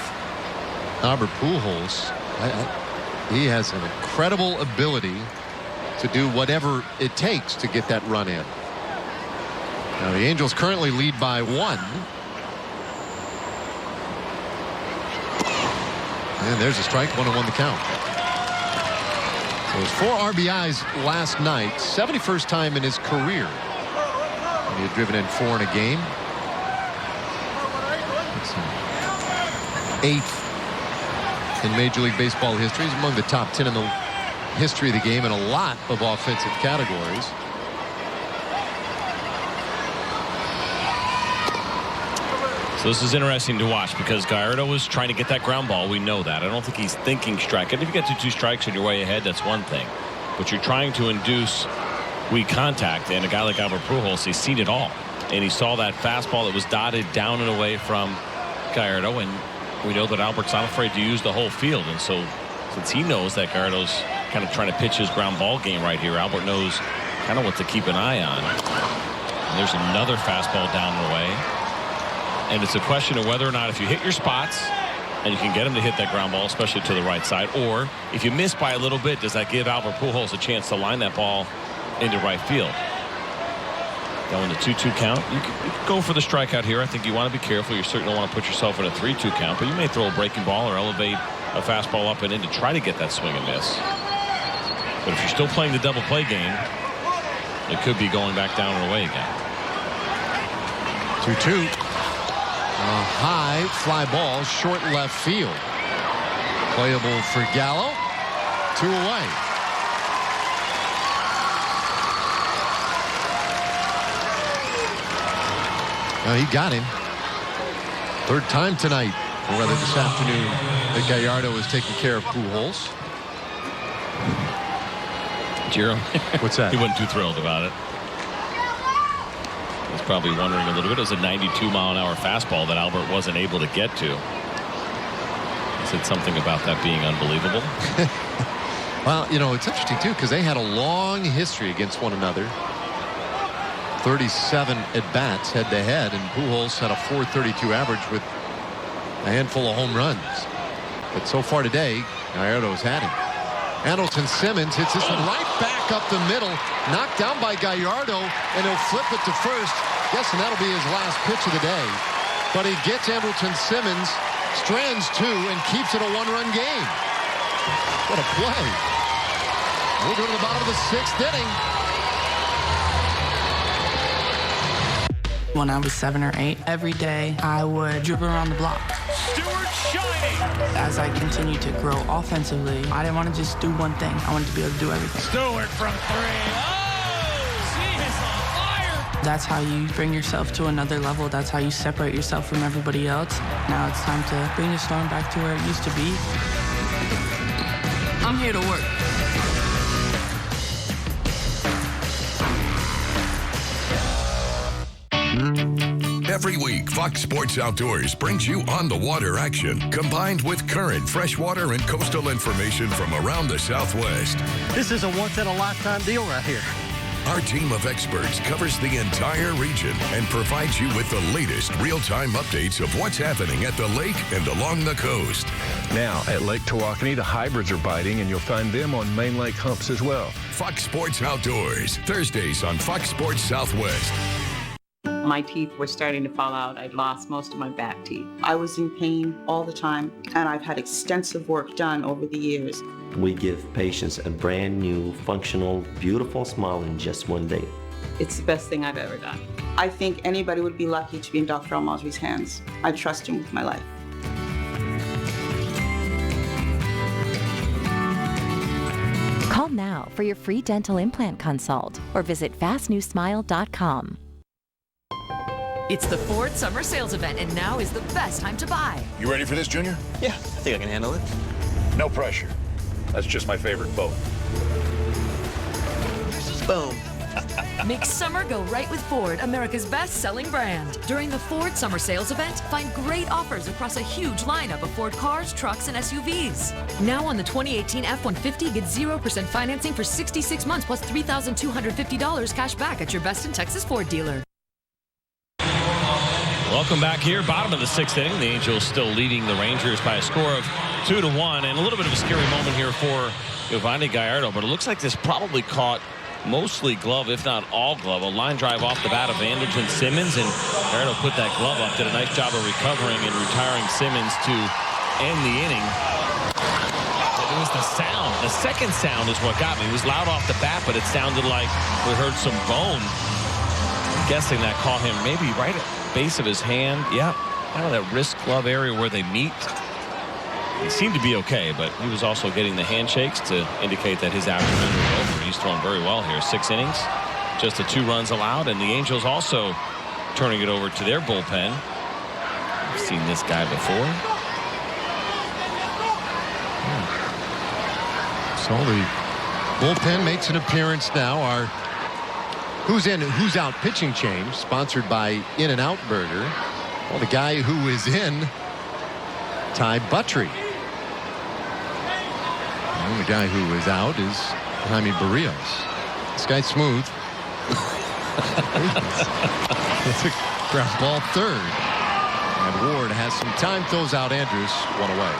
Albert Pujols. He has an incredible ability to do whatever it takes to get that run in. Now the Angels currently lead by 1. And there's a strike, 1-1 the count. So it was 4 RBIs last night, 71st time in his career. And he had driven in 4 in a game. It's 8th in Major League Baseball history. He's among the top 10 in the history of the game in a lot of offensive categories. So this is interesting to watch because Gallardo was trying to get that ground ball. We know that. I don't think he's thinking strike. And if you get to 2 strikes and you're way ahead, that's one thing. But you're trying to induce weak contact. And a guy like Albert Pujols, he's seen it all. And he saw that fastball that was dotted down and away from Gallardo. And we know that Albert's not afraid to use the whole field. And so since he knows that Gallardo's kind of trying to pitch his ground ball game right here, Albert knows kind of what to keep an eye on. And there's another fastball down and away. And it's a question of whether or not if you hit your spots and you can get him to hit that ground ball, especially to the right side, or if you miss by a little bit, does that give Albert Pujols a chance to line that ball into right field? Now in the 2-2 count, you can go for the strikeout here. I think you want to be careful. You certainly don't want to put yourself in a 3-2 count, but you may throw a breaking ball or elevate a fastball up and in to try to get that swing and miss. But if you're still playing the double play game, it could be going back down and away again. 2-2. A high fly ball, short left field. Playable for Gallo. 2 away. He got him. 3rd time tonight, or rather this afternoon, that Gallardo is taking care of Pujols. Jero. What's that? He wasn't too thrilled about it. He's probably wondering a little bit. It was a 92-mile-an-hour fastball that Albert wasn't able to get to. He said something about that being unbelievable. Well, it's interesting, too, because they had a long history against one another. 37 at-bats head-to-head, and Pujols had a .432 average with a handful of home runs. But so far today, Gallardo's had him. Andrelton Simmons hits this one right back up the middle, knocked down by Gallardo, and he'll flip it to first. Guessing that'll be his last pitch of the day. But he gets Andrelton Simmons, strands 2, and keeps it a 1-run game. What a play. We'll go to the bottom of the 6th inning. When I was 7 or 8, every day I would dribble around the block. Stewart shining. As I continued to grow offensively, I didn't want to just do one thing. I wanted to be able to do everything. Stewart from 3. Oh, she is on fire. That's how you bring yourself to another level. That's how you separate yourself from everybody else. Now it's time to bring the Storm back to where it used to be. I'm here to work. Every week, Fox Sports Outdoors brings you on-the-water action, combined with current freshwater and coastal information from around the Southwest. This is a once-in-a-lifetime deal right here. Our team of experts covers the entire region and provides you with the latest real-time updates of what's happening at the lake and along the coast. Now, at Lake Tawakoni, the hybrids are biting, and you'll find them on main lake humps as well. Fox Sports Outdoors, Thursdays on Fox Sports Southwest. My teeth were starting to fall out. I'd lost most of my back teeth. I was in pain all the time, and I've had extensive work done over the years. We give patients a brand new, functional, beautiful smile in just one day. It's the best thing I've ever done. I think anybody would be lucky to be in Dr. Almasri's hands. I trust him with my life. Call now for your free dental implant consult or visit fastnewsmile.com. It's the Ford Summer Sales Event, and now is the best time to buy. You ready for this, Junior? Yeah, I think I can handle it. No pressure. That's just my favorite boat. Boom. Make summer go right with Ford, America's best-selling brand. During the Ford Summer Sales Event, find great offers across a huge lineup of Ford cars, trucks, and SUVs. Now on the 2018 F-150, get 0% financing for 66 months plus $3,250 cash back at your best in Texas Ford dealer. Welcome back here. Bottom of the 6th inning. The Angels still leading the Rangers by a score of 2-1. And a little bit of a scary moment here for Giovanni Gallardo. But it looks like this probably caught mostly glove, if not all glove. A line drive off the bat of Anderson Simmons. And Gallardo put that glove up. Did a nice job of recovering and retiring Simmons to end the inning. It was the sound. The second sound is what got me. It was loud off the bat, but it sounded like we heard some bone. I'm guessing that caught him maybe right at base of his hand. Yeah, kind of that wrist glove area where they meet. He seemed to be okay, but he was also getting the handshakes to indicate that his afternoon was over. He's thrown very well here. 6 innings, just the 2 runs allowed, and the Angels also turning it over to their bullpen. I've seen this guy before. So the bullpen makes an appearance now. Our Who's in, who's out pitching change, sponsored by In-N-Out Burger. Well, the guy who is in, Ty Buttrey. And the guy who is out is Jaime Barrios. This guy's smooth. It's a ground ball third. And Ward has some time, throws out Andrews, 1 away.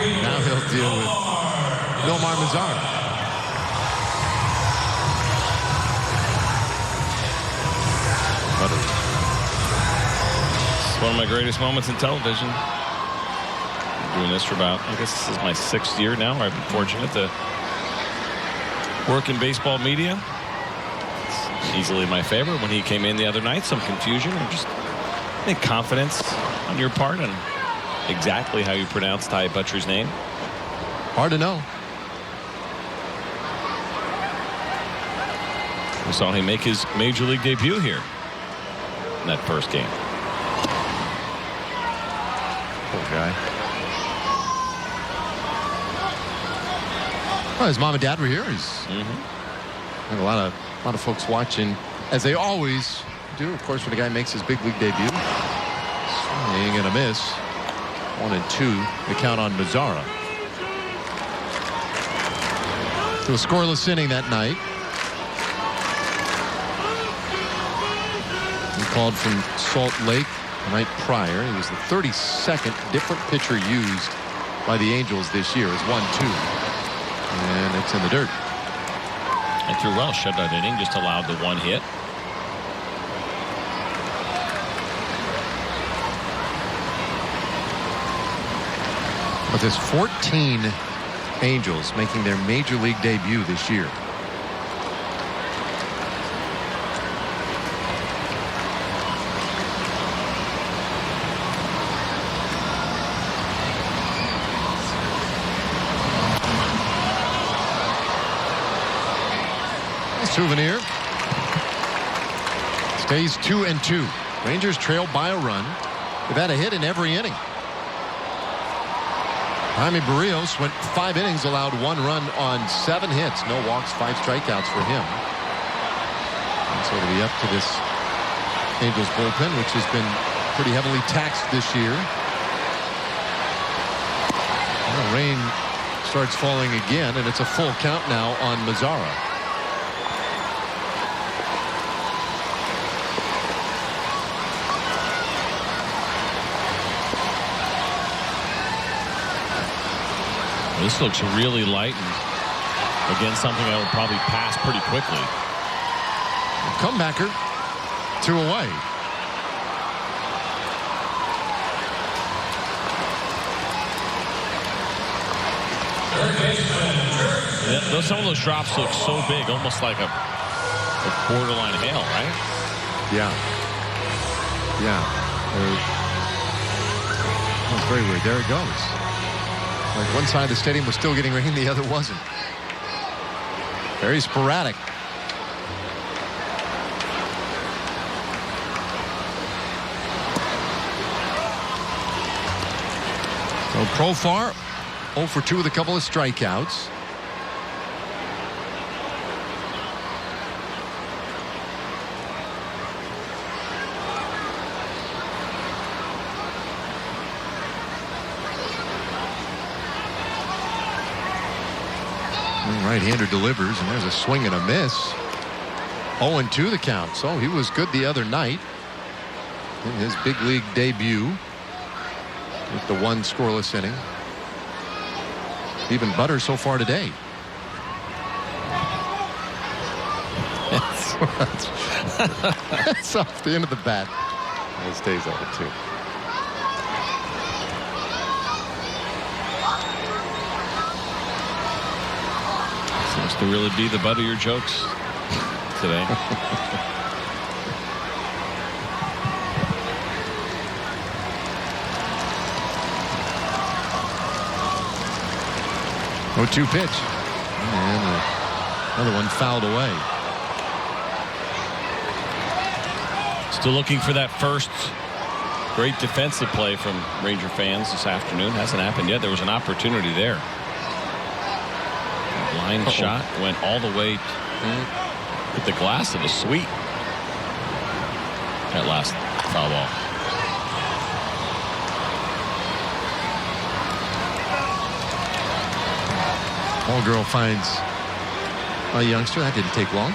Now he'll deal with Nomar Mazara. It's one of my greatest moments in television. I'm doing this for about, I guess this is my 6th year now. I've been fortunate to work in baseball media. It's easily my favorite. When he came in the other night, some confusion and just, I think, confidence on your part and exactly how you pronounce Ty Buttrey's name. Hard to know. We saw him make his major league debut here in that first game. Poor guy. Well, his mom and dad were here. He's had a lot of folks watching, as they always do. Of course, when a guy makes his big league debut, swing and a miss. 1 and 2, the count on Mazara. To a scoreless inning that night. He called from Salt Lake the night prior. He was the 32nd different pitcher used by the Angels this year. It's 1-2. And it's in the dirt. And threw well, shutout inning, just allowed the 1 hit. But there's 14 Angels making their major league debut this year. Souvenir stays 2-2. Rangers trail by a run. They've had a hit in every inning. Jaime Barrios went 5 innings, allowed 1 run on 7 hits, no walks, 5 strikeouts for him. And so it'll be up to this Angels bullpen, which has been pretty heavily taxed this year. Well, rain starts falling again, and it's a full count now on Mazzara. This looks really light, and again something that will probably pass pretty quickly. Comebacker, 2 away. Yeah, some of those drops look so big, almost like a borderline hail, right? Yeah. That's very weird. There it goes. Like one side of the stadium was still getting rain, the other wasn't. Very sporadic. So Profar 0 for 2 with a couple of strikeouts. Right-hander delivers, and there's a swing and a miss. 0-2 the count. So he was good the other night in his big league debut with the 1 scoreless inning. Even better so far today. That's off the end of the bat. It stays 0-2. Seems to really be the butt of your jokes today. Oh, 2 pitch. And another one fouled away. Still looking for that first great defensive play from Ranger fans this afternoon. Hasn't happened yet. There was an opportunity there. Line shot went all the way with the glass. It was sweet. That last foul ball. Ball girl finds a youngster. That didn't take long.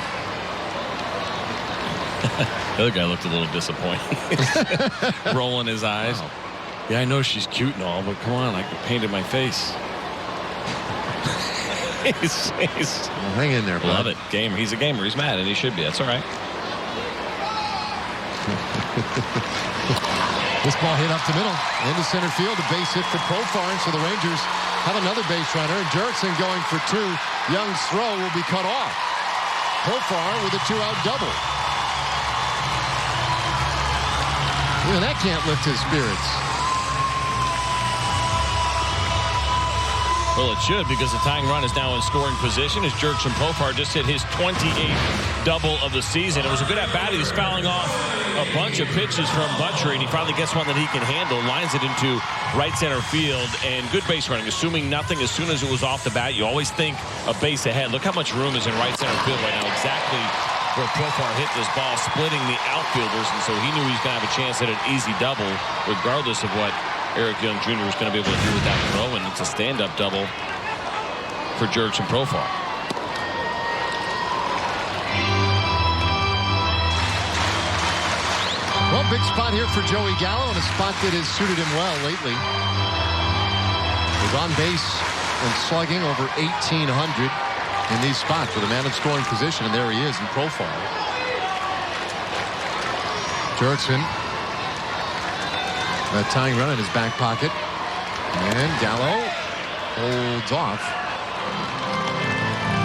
The other guy looked a little disappointed. Rolling his eyes. Wow. Yeah, I know she's cute and all, but come on, I painted my face. Well, hang in there, bud. Love it. Gamer. He's a gamer. He's mad, and he should be. That's all right. This ball hit up the middle into center field. A base hit for Profar, and so the Rangers have another base runner. And Jurickson going for 2. Young's throw will be cut off. Profar with a 2-out double. Even that can't lift his spirits. Well, it should, because the tying run is now in scoring position as Jurickson Profar just hit his 28th double of the season. It was a good at-bat. He's fouling off a bunch of pitches from Buttrey, and he finally gets one that he can handle, lines it into right center field, and good base running. Assuming nothing as soon as it was off the bat, you always think a base ahead. Look how much room is in right center field right now. Exactly where Profar hit this ball, splitting the outfielders, and so he knew he was going to have a chance at an easy double, regardless of what Eric Young Jr. was going to be able to do with that throw, and it's a stand-up double for Jurickson Profar. Well, big spot here for Joey Gallo, and a spot that has suited him well lately. He's on base and slugging over 1,800 in these spots with a man in scoring position, and there he is in Profar. Jurickson, that tying run in his back pocket. And Gallo holds off.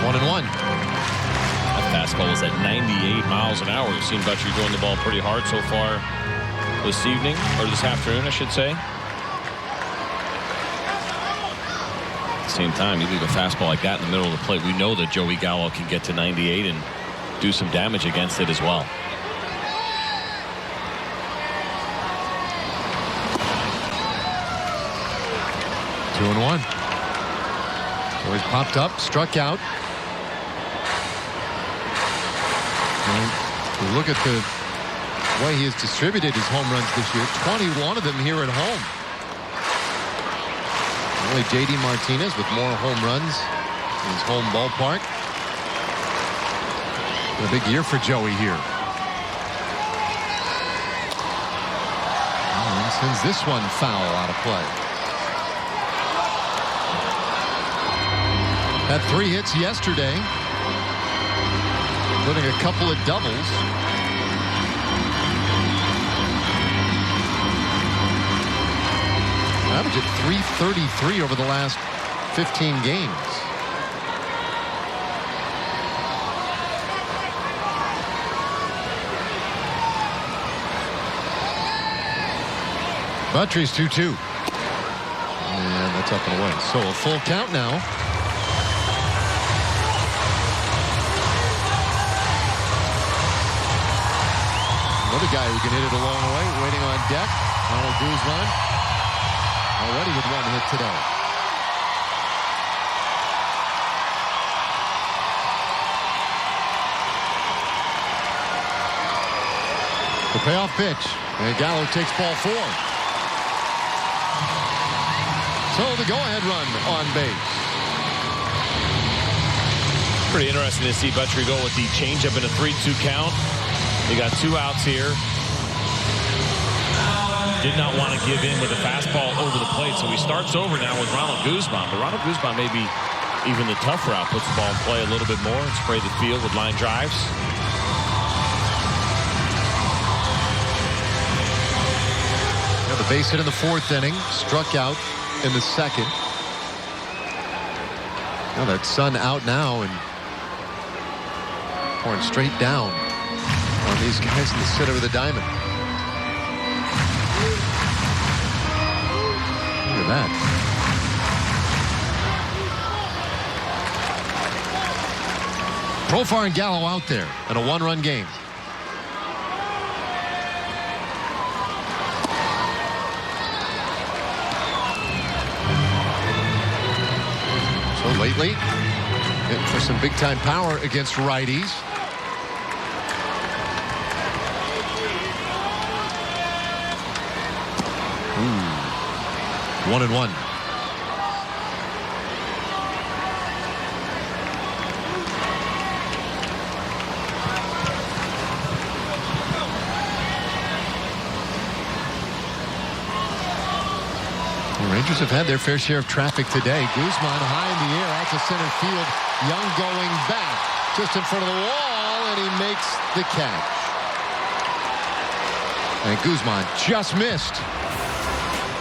1-1. That fastball was at 98 miles an hour. We've seen Buttrey throwing the ball pretty hard so far this evening, or this afternoon, I should say. At the same time, you leave a fastball like that in the middle of the plate. We know that Joey Gallo can get to 98 and do some damage against it as well. Two and one. Joey's popped up, struck out. And you look at the way he has distributed his home runs this year. 21 of them here at home. Only J.D. Martinez with more home runs in his home ballpark. A big year for Joey here. And sends this one foul out of play. Had 3 hits yesterday, including a couple of doubles. Average at .333 over the last 15 games. Buttrey's 2-2. And that's up and away. So a full count now. Another guy who can hit it a long way, waiting on deck. Ronald Guzman, already with 1 hit today. The payoff pitch, and Gallo takes ball 4. So the go-ahead run on base. Pretty interesting to see Buttrey go with the changeup in a 3-2 count. He got 2 outs here. Did not want to give in with a fastball over the plate, so he starts over now with Ronald Guzman. But Ronald Guzman may be even the tough route, puts the ball in play a little bit more and spray the field with line drives. Yeah, the base hit in the 4th inning, struck out in the 2nd. Now that sun out now and pouring straight down on these guys in the center of the diamond. Look at that. Profar and Gallo out there in a 1-run game. So lately, getting for some big-time power against righties. 1-1. The Rangers have had their fair share of traffic today. Guzman high in the air out to center field. Young going back just in front of the wall, and he makes the catch. And Guzman just missed.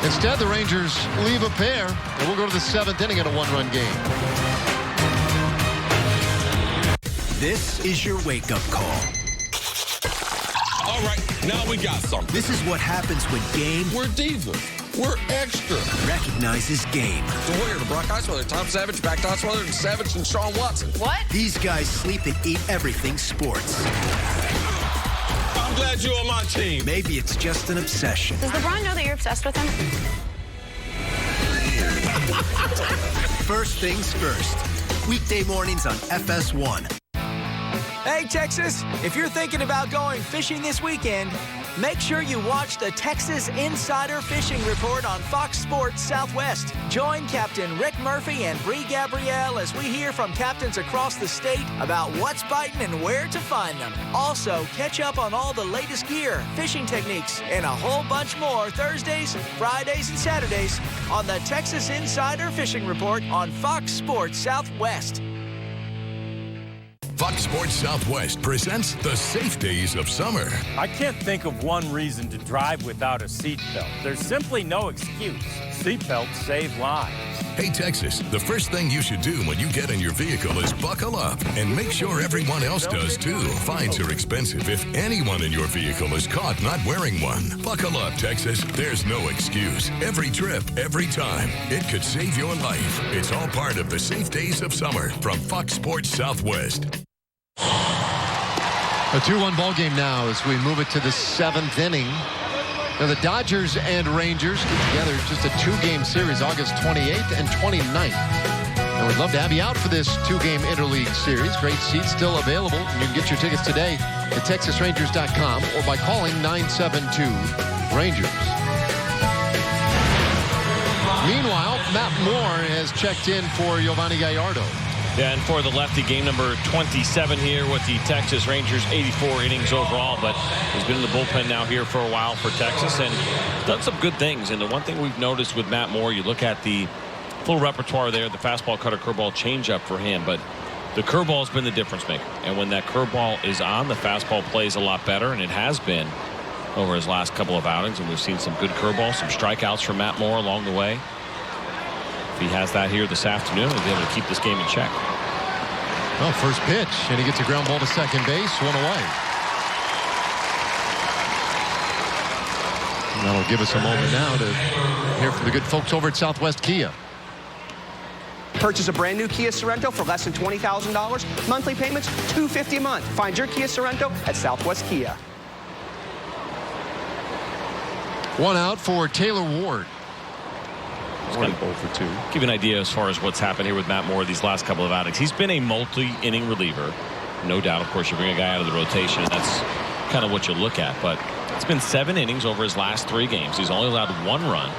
Instead, the Rangers leave a pair, and we'll go to the 7th inning in a 1-run game. This is your wake-up call. All right, now we got something. This is what happens when game... We're divas. We're extra. ...recognizes game. The Warrior, the Brock Osweiler, Tom Savage, back to Osweiler, and Savage, and Sean Watson. What? These guys sleep and eat everything sports. I'm glad you're on my team. Maybe it's just an obsession. Does LeBron know that you're obsessed with him? First things first. Weekday mornings on FS1. Hey, Texas, if you're thinking about going fishing this weekend, make sure you watch the Texas Insider Fishing Report on Fox Sports Southwest. Join Captain Rick Murphy and Bree Gabrielle as we hear from captains across the state about what's biting and where to find them. Also, catch up on all the latest gear, fishing techniques, and a whole bunch more Thursdays, Fridays, and Saturdays on the Texas Insider Fishing Report on Fox Sports Southwest. Fox Sports Southwest presents the safe days of summer. I can't think of one reason to drive without a seatbelt. There's simply no excuse. Seatbelts save lives. Hey, Texas, the first thing you should do when you get in your vehicle is buckle up and make sure everyone else does too. Fines are expensive if anyone in your vehicle is caught not wearing one. Buckle up, Texas. There's no excuse. Every trip, every time, it could save your life. It's all part of the safe days of summer from Fox Sports Southwest. A 2-1 ball game now as we move it to the 7th inning. Now the Dodgers and Rangers get together just a 2-game series, August 28th and 29th. And we'd love to have you out for this 2-game interleague series. Great seats still available. You can get your tickets today at TexasRangers.com or by calling 972-RANGERS. Meanwhile, Matt Moore has checked in for Giovanni Gallardo. Yeah, and for the lefty, game number 27 here with the Texas Rangers, 84 innings overall, but he's been in the bullpen now here for a while for Texas and done some good things. And the one thing we've noticed with Matt Moore, you look at the full repertoire there, the fastball, cutter, curveball, changeup for him, but the curveball has been the difference maker. And when that curveball is on, the fastball plays a lot better, and it has been over his last couple of outings, and we've seen some good curveballs, some strikeouts from Matt Moore along the way. If he has that here this afternoon, he'll be able to keep this game in check. Well, first pitch, and he gets a ground ball to second base, 1 away. And that'll give us a moment now to hear from the good folks over at Southwest Kia. Purchase a brand new Kia Sorento for less than $20,000. Monthly payments, $250 a month. Find your Kia Sorento at Southwest Kia. 1 out for Taylor Ward. He's got 0 for 2. Give you an idea as far as what's happened here with Matt Moore these last couple of outings. He's been a multi-inning reliever. No doubt, of course, you bring a guy out of the rotation. That's kind of what you look at. But it's been 7 innings over his last 3 games. He's only allowed 1 run.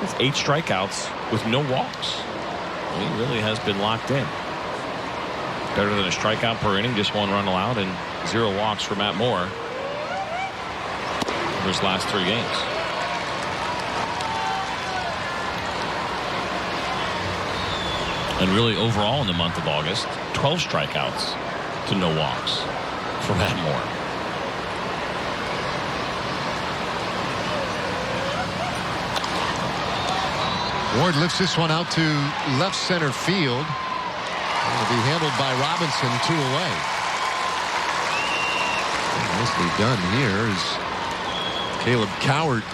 It's 8 strikeouts with no walks. He really has been locked in. Better than a strikeout per inning, just 1 run allowed and 0 walks for Matt Moore over his last 3 games. And really overall in the month of August, 12 strikeouts to no walks for Matt Moore. Ward lifts this one out to left center field. It'll be handled by Robinson, 2 away. Nicely done here as Caleb Cowart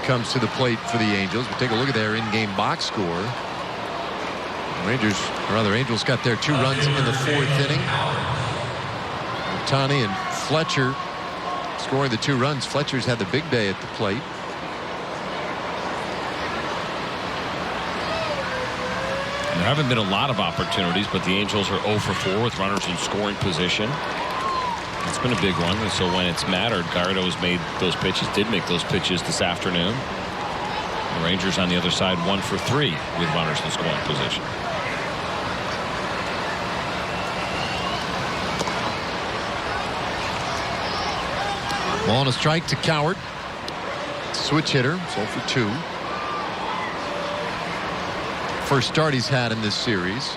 comes to the plate for the Angels. We'll take a look at their in-game box score. Angels got their 2 runs in the 4th inning. Ohtani and Fletcher scoring the 2 runs. Fletcher's had the big day at the plate. There haven't been a lot of opportunities, but the Angels are 0 for 4 with runners in scoring position. It's been a big one, and so when it's mattered, Gallardo has made those pitches, did make those pitches this afternoon. The Rangers on the other side 1 for 3 with runners in scoring position. Ball and a strike to Cowart. Switch hitter, 0 for 2. First start he's had in this series.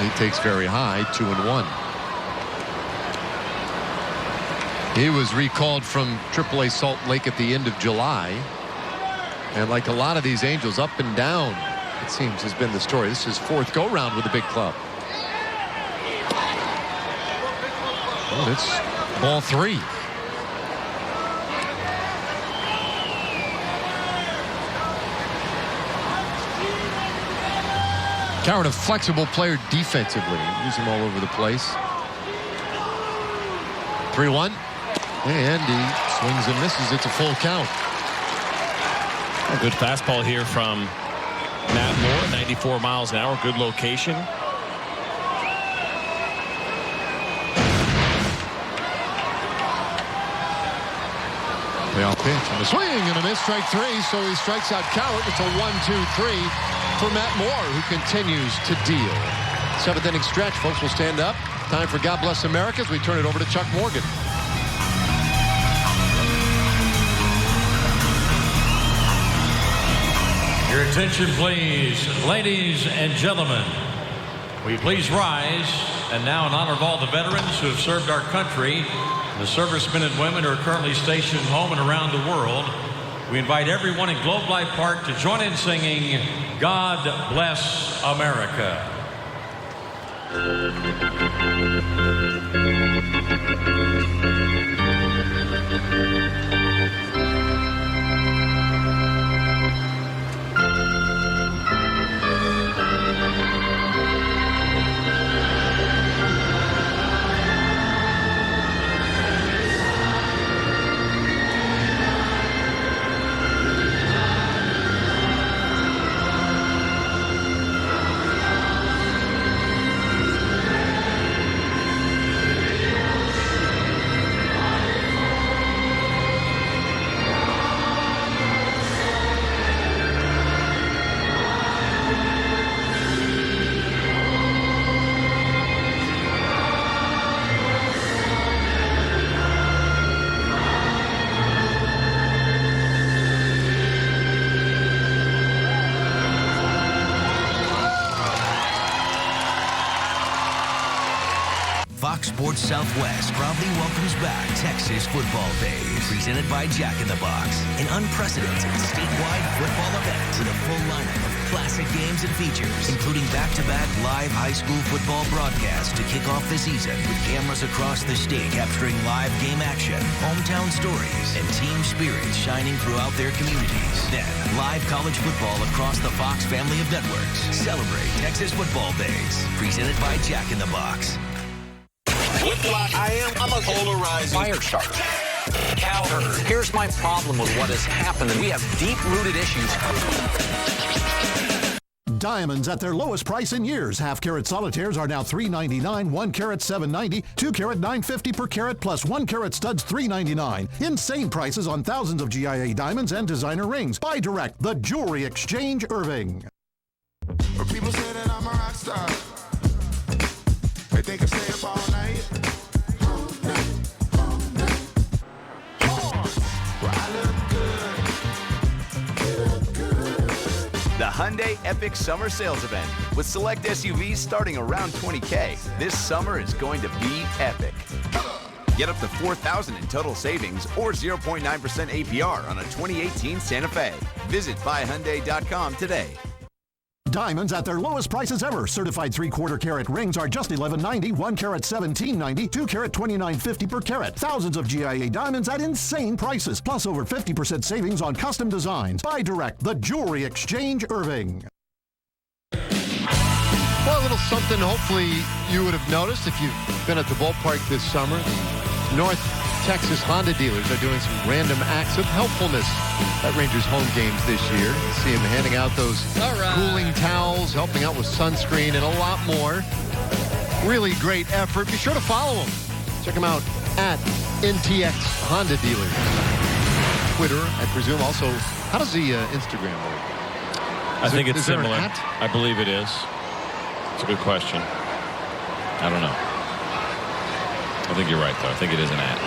He takes very high, 2-1. He was recalled from AAA Salt Lake at the end of July. And like a lot of these Angels, up and down, it seems, has been the story. This is his 4th go-round with the big club. Oh, it's ball 3. Cowart, a flexible player defensively. Use him all over the place. 3-1. And he swings and misses. It's a full count. A good fastball here from Matt Moore, 94 miles an hour. Good location. Payoff pitch and a swing and a miss, strike 3. So he strikes out Cowart. It's a 1-2-3 for Matt Moore, who continues to deal. 7th inning stretch, folks. Will stand up. Time for God Bless America as we turn it over to Chuck Morgan. Here Your attention, please. Ladies and gentlemen, will you please rise? And now, in honor of all the veterans who have served our country, the servicemen and women who are currently stationed home and around the world, we invite everyone in Globe Life Park to join in singing God Bless America. Fox Sports Southwest proudly welcomes back Texas Football Days, presented by Jack in the Box, an unprecedented statewide football event with a full lineup of classic games and features, including back-to-back live high school football broadcasts to kick off the season, with cameras across the state capturing live game action, hometown stories, and team spirit shining throughout their communities. Then, live college football across the Fox family of networks. Celebrate Texas Football Days, presented by Jack in the Box. Whiplash. I'm a polarizing fire starter. Cowherd. Here's my problem with what has happened. We have deep-rooted issues. Diamonds at their lowest price in years. Half-carat solitaires are now $3.99, 1 carat $7.90, 2 carat $9.50 per carat, plus 1 carat studs $3.99. Insane prices on thousands of GIA diamonds and designer rings. Buy direct. The Jewelry Exchange, Irving. People say that I'm a rock star. They think I stay up all night. The Hyundai Epic Summer Sales Event. With select SUVs starting around $20K, this summer is going to be epic. Get up to $4,000 in total savings or 0.9% APR on a 2018 Santa Fe. Visit buyhyundai.com today. Diamonds at their lowest prices ever. Certified 3/4 carat rings are just $11.90, 1 carat $17.90, 2 carat $29.50 per carat. Thousands of GIA diamonds at insane prices, plus over 50% savings on custom designs. Buy direct. The Jewelry Exchange, Irving. Well, a little something hopefully you would have noticed if you've been at the ballpark this summer. North Texas Honda dealers are doing some random acts of helpfulness at Rangers home games this year. You see them handing out those cooling towels, helping out with sunscreen, and a lot more. Really great effort. Be sure to follow them. Check them out at NTX Honda Dealers. Twitter, I presume. Also, how does the Instagram work? I think it's similar. I believe it is. It's a good question. I don't know. I think you're right, though. I think it is an @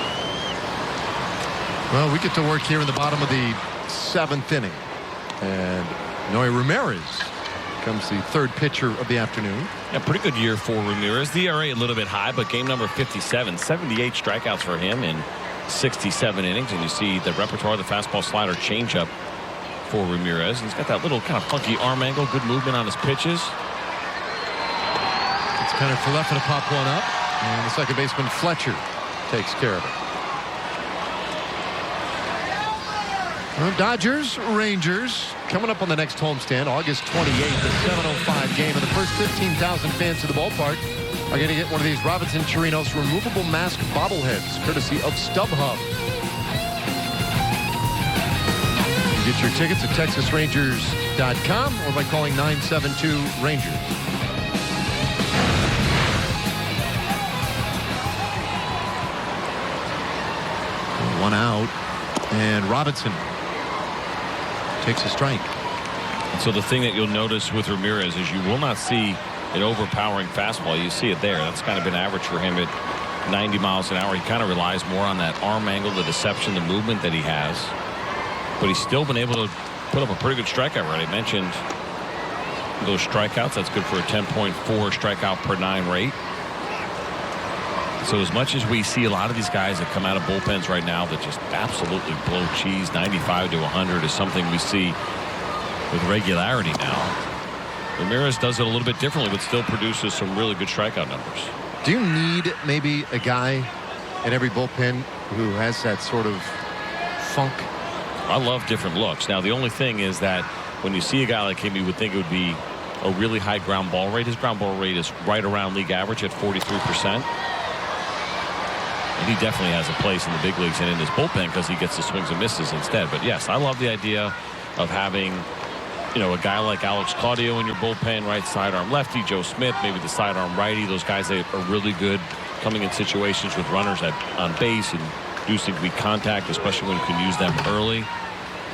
Well, we get to work here in the bottom of the 7th inning. And Noe Ramirez becomes the third pitcher of the afternoon. Yeah, pretty good year for Ramirez. The ERA a little bit high, but game number 57, 78 strikeouts for him in 67 innings. And you see the repertoire, the fastball, slider, changeup for Ramirez. He's got that little kind of funky arm angle, good movement on his pitches. It's kind of Falefa to pop one up. And the second baseman, Fletcher, takes care of it. Well, Dodgers, Rangers, coming up on the next homestand, August 28th, the 7:05 game. And the first 15,000 fans to the ballpark are going to get one of these Robinson Chirinos removable mask bobbleheads, courtesy of StubHub. You get your tickets at TexasRangers.com or by calling 972-RANGERS. One out, and Robinson takes a strike. And so the thing that you'll notice with Ramirez is you will not see an overpowering fastball. You see it there. That's kind of been average for him at 90 miles an hour. He kind of relies more on that arm angle, the deception, the movement that he has. But he's still been able to put up a pretty good strikeout rate. I mentioned those strikeouts. That's good for a 10.4 strikeout per 9 rate. So as much as we see a lot of these guys that come out of bullpens right now that just absolutely blow cheese, 95 to 100 is something we see with regularity now. Ramirez does it a little bit differently, but still produces some really good strikeout numbers. Do you need maybe a guy in every bullpen who has that sort of funk? I love different looks. Now, the only thing is that when you see a guy like him, you would think it would be a really high ground ball rate. His ground ball rate is right around league average at 43%. And he definitely has a place in the big leagues and in his bullpen because he gets the swings and misses instead. But yes, I love the idea of having, you know, a guy like Alex Claudio in your bullpen, right sidearm lefty, Joe Smith, maybe the sidearm righty. Those guys that are really good coming in situations with runners on base and producing weak contact, especially when you can use them early.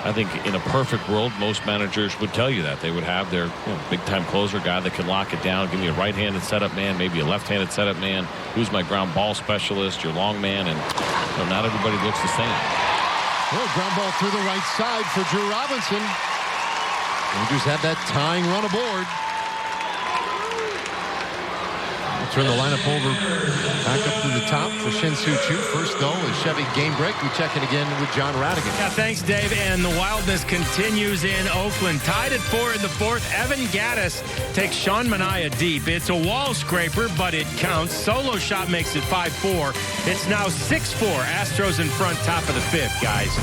I think in a perfect world, most managers would tell you that. They would have their big-time closer guy that can lock it down, give me a right-handed setup man, maybe a left-handed setup man, who's my ground ball specialist, your long man, and not everybody looks the same. Well, ground ball through the right side for Drew Robinson. Rangers had that tying run aboard. Turn the lineup over back up to the top for Shin-Soo Choo. First, though, is Chevy game break. We check in again with John Radigan. Yeah, thanks, Dave. And the wildness continues in Oakland. Tied at 4 in the 4th. Evan Gattis takes Sean Manaea deep. It's a wall scraper, but it counts. Solo shot makes it 5-4. It's now 6-4. Astros in front, top of the 5th, guys.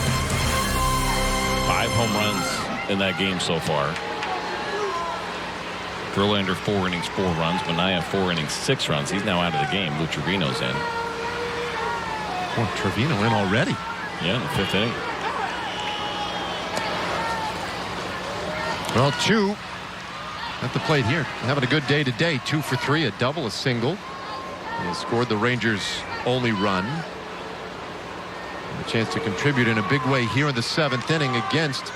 5 home runs in that game so far. Verlander 4 innings, 4 runs. Manaea 4 innings, 6 runs. He's now out of the game. Lou Trevino's in. Oh, Trevino in already. Yeah, in the 5th inning. Well, Choo at the plate here, having a good day today. 2 for 3, a double, a single. He scored the Rangers' only run. A chance to contribute in a big way here in the 7th inning against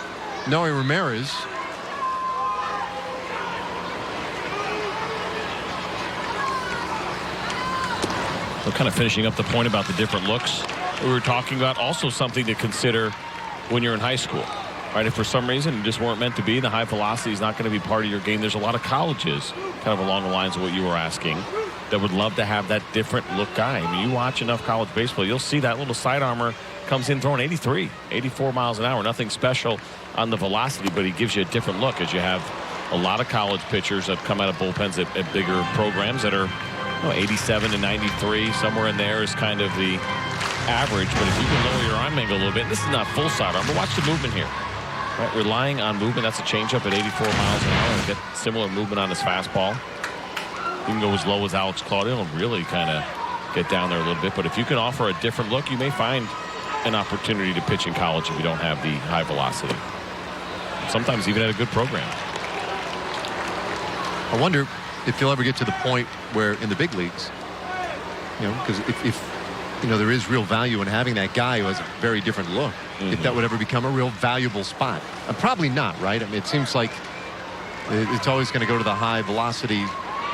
Noe Ramirez. So kind of finishing up the point about the different looks we were talking about, also something to consider when you're in high school, right? If for some reason you just weren't meant to be, the high velocity is not going to be part of your game. There's a lot of colleges, kind of along the lines of what you were asking, that would love to have that different look guy. I mean, you watch enough college baseball, you'll see that little side armor comes in throwing 83, 84 miles an hour. Nothing special on the velocity, but he gives you a different look, as you have a lot of college pitchers that come out of bullpens at bigger programs that are 87 to 93, somewhere in there is kind of the average. But if you can lower your arm angle a little bit, this is not full side arm, but watch the movement here. Right, relying on movement. That's a changeup at 84 miles an hour and get similar movement on his fastball. You can go as low as Alex Claudio and really kind of get down there a little bit. But if you can offer a different look, you may find an opportunity to pitch in college if you don't have the high velocity. Sometimes even at a good program. I wonder if you'll ever get to the point where in the big leagues, because if there is real value in having that guy who has a very different look, if that would ever become a real valuable spot. Probably not, right? I mean, it seems like it's always going to go to the high velocity,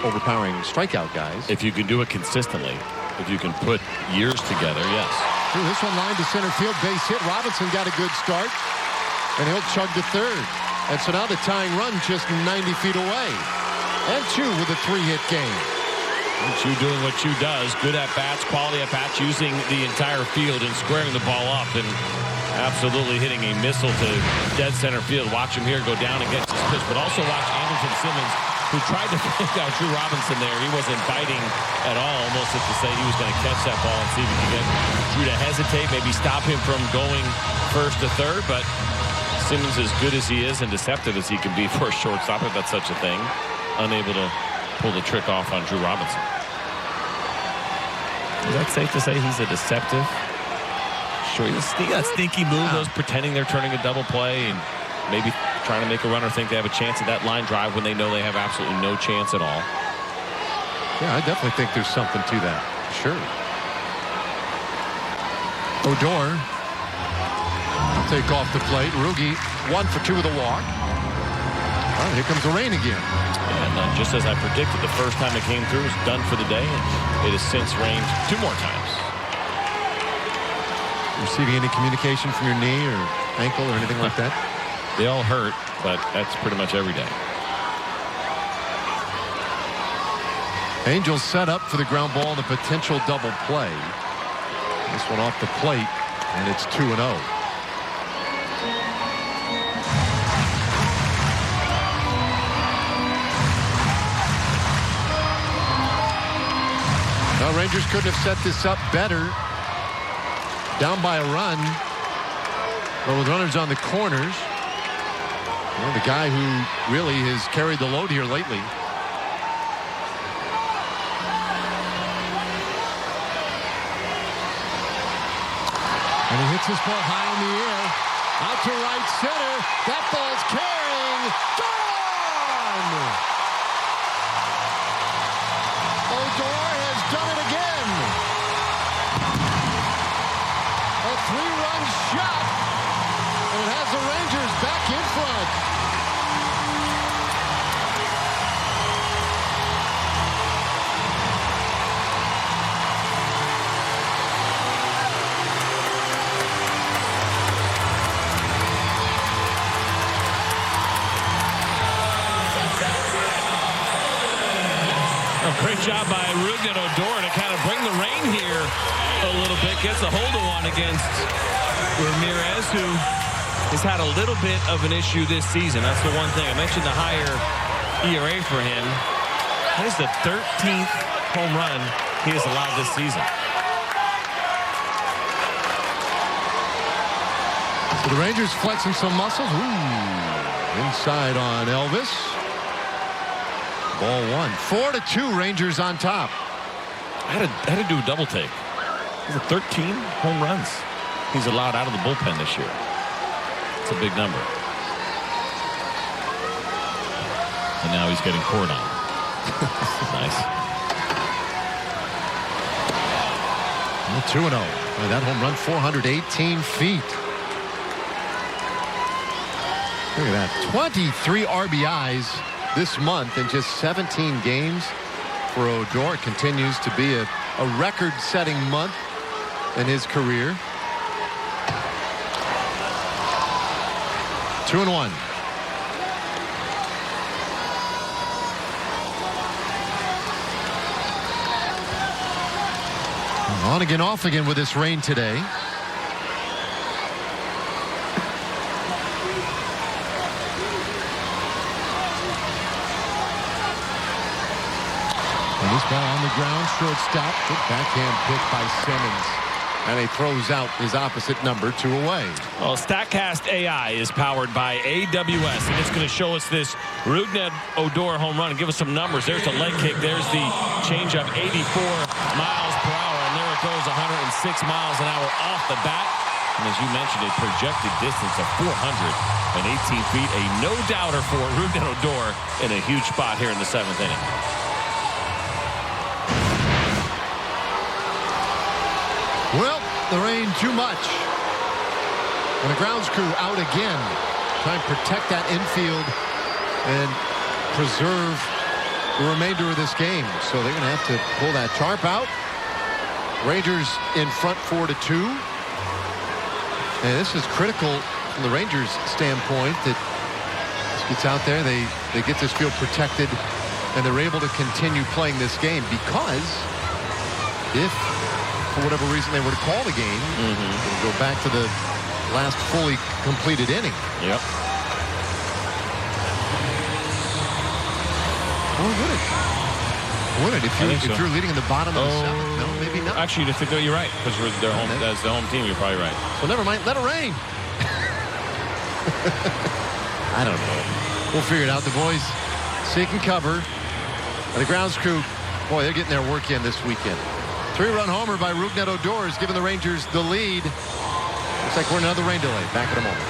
overpowering strikeout guys. If you can do it consistently, if you can put years together, yes. Ooh, this one lined to center field, base hit. Robinson got a good start, and he'll chug to third. And so now the tying run just 90 feet away. And Choo with a 3-hit game. And Choo doing what Choo does. Good at-bats, quality at-bats, using the entire field and squaring the ball up and absolutely hitting a missile to dead center field. Watch him here go down and get his pitch, but also watch Anderson Simmons, who tried to pick out Drew Robinson there. He wasn't biting at all, almost as to say he was going to catch that ball and see if he could get Drew to hesitate, maybe stop him from going first to third, but Simmons, as good as he is and deceptive as he can be for a shortstop, if that's such a thing, unable to pull the trick off on Drew Robinson. Is that safe to say he's a deceptive? Sure, he's got sneaky move, those pretending they're turning a double play and maybe trying to make a runner think they have a chance at that line drive when they know they have absolutely no chance at all. Yeah, I definitely think there's something to that. Sure. Odor take off the plate. Rugi 1 for 2 with a walk. Well, here comes the rain again. And just as I predicted, the first time it came through was done for the day. And it has since rained 2 more times. Receiving any communication from your knee or ankle or anything like that? They all hurt, but that's pretty much every day. Angels set up for the ground ball and a potential double play. This one off the plate, and it's 2-0. Well, Rangers couldn't have set this up better. Down by a run, but with runners on the corners. Well, the guy who really has carried the load here lately. And he hits this ball high in the air. Out to right center. That ball's carrying. Gone! Odor has done it again. A 3-run shot. And it has the Rangers back in front. Great job by Rougned Odor to kind of bring the rain here a little bit. Gets a hold of one against Ramirez, who has had a little bit of an issue this season. That's the one thing. I mentioned the higher ERA for him. That is the 13th home run he has allowed this season. So the Rangers flexing some muscles. Ooh, inside on Elvis. Ball one. 4-2 Rangers on top. I had to do a double take. He's at 13 home runs he's allowed out of the bullpen this year. It's a big number. And now he's getting poured on. Nice. 2-0. That home run, 418 feet. Look at that. 23 RBIs this month in just 17 games for Odor. It continues to be a record-setting month in his career. 2-1. On again, off again with this rain today. And this ball on the ground, shortstop. Good backhand pitch by Simmons. And he throws out his opposite number 2 away. Well, StatCast AI is powered by AWS, and it's going to show us this Rougned Odor home run and give us some numbers. There's the leg kick. There's the changeup, 84 miles per hour, and there it goes, 106 miles an hour off the bat. And as you mentioned, a projected distance of 418 feet. A no-doubter for Rougned Odor in a huge spot here in the 7th inning. Well, the rain too much. And the grounds crew out again, trying to protect that infield and preserve the remainder of this game. So they're going to have to pull that tarp out. Rangers in front 4-2. And this is critical from the Rangers' standpoint that this gets out there, they get this field protected, and they're able to continue playing this game, because if for whatever reason they were to call the game, and go back to the last fully completed inning. Yep. Or would it? Would it? If you're leading in the bottom of the 7th? No, maybe not. Actually, I think you're right, because they're home. As the home team, you're probably right. Well, never mind. Let it rain. I don't know. We'll figure it out. The boys seeking cover. And the grounds crew, boy, they're getting their work in this weekend. 3-run homer by Rougned Odor has given the Rangers the lead. Looks like we're in another rain delay. Back in a moment.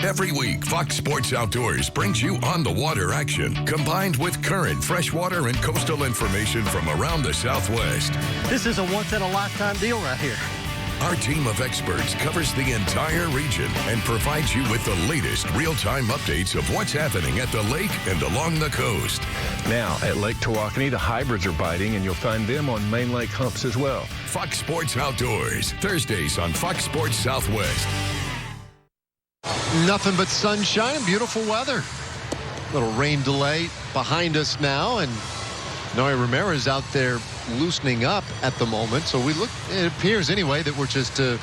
Every week, Fox Sports Outdoors brings you on-the-water action, combined with current freshwater and coastal information from around the Southwest. This is a once-in-a-lifetime deal right here. Our team of experts covers the entire region and provides you with the latest real-time updates of what's happening at the lake and along the coast. Now, at Lake Tawakoni, the hybrids are biting, and you'll find them on main lake humps as well. Fox Sports Outdoors, Thursdays on Fox Sports Southwest. Nothing but sunshine and beautiful weather. Little rain delay behind us now, and Noe Ramirez out there loosening up at the moment. So it appears anyway that we're just a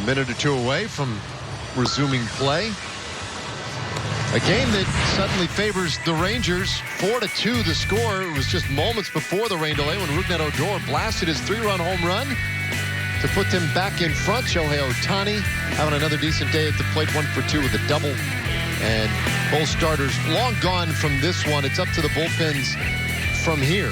minute or two away from resuming play. A game that suddenly favors the Rangers. 4-2 the score. It was just moments before the rain delay when Rougned Odor blasted his 3-run home run to put them back in front. Shohei Ohtani having another decent day at the plate, 1 for 2 with a double. And both starters long gone from this one. It's up to the bullpens from here.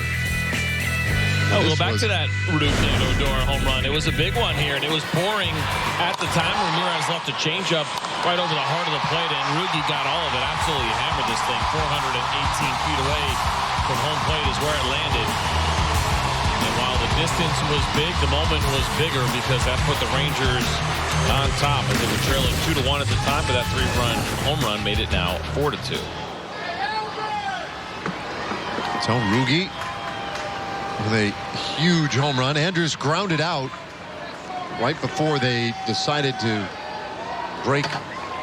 Oh, we'll go back to that Rougned Odor home run. It was a big one here, and it was pouring at the time. Ramirez left a changeup right over the heart of the plate, and Rugi got all of it. Absolutely hammered this thing. 418 feet away from home plate is where it landed. And while the distance was big, the moment was bigger because that put the Rangers on top as they were trailing 2-1 at the time, but that 3-run home run made it now 4-2. So Rugi with a huge home run. Andrews grounded out right before they decided to break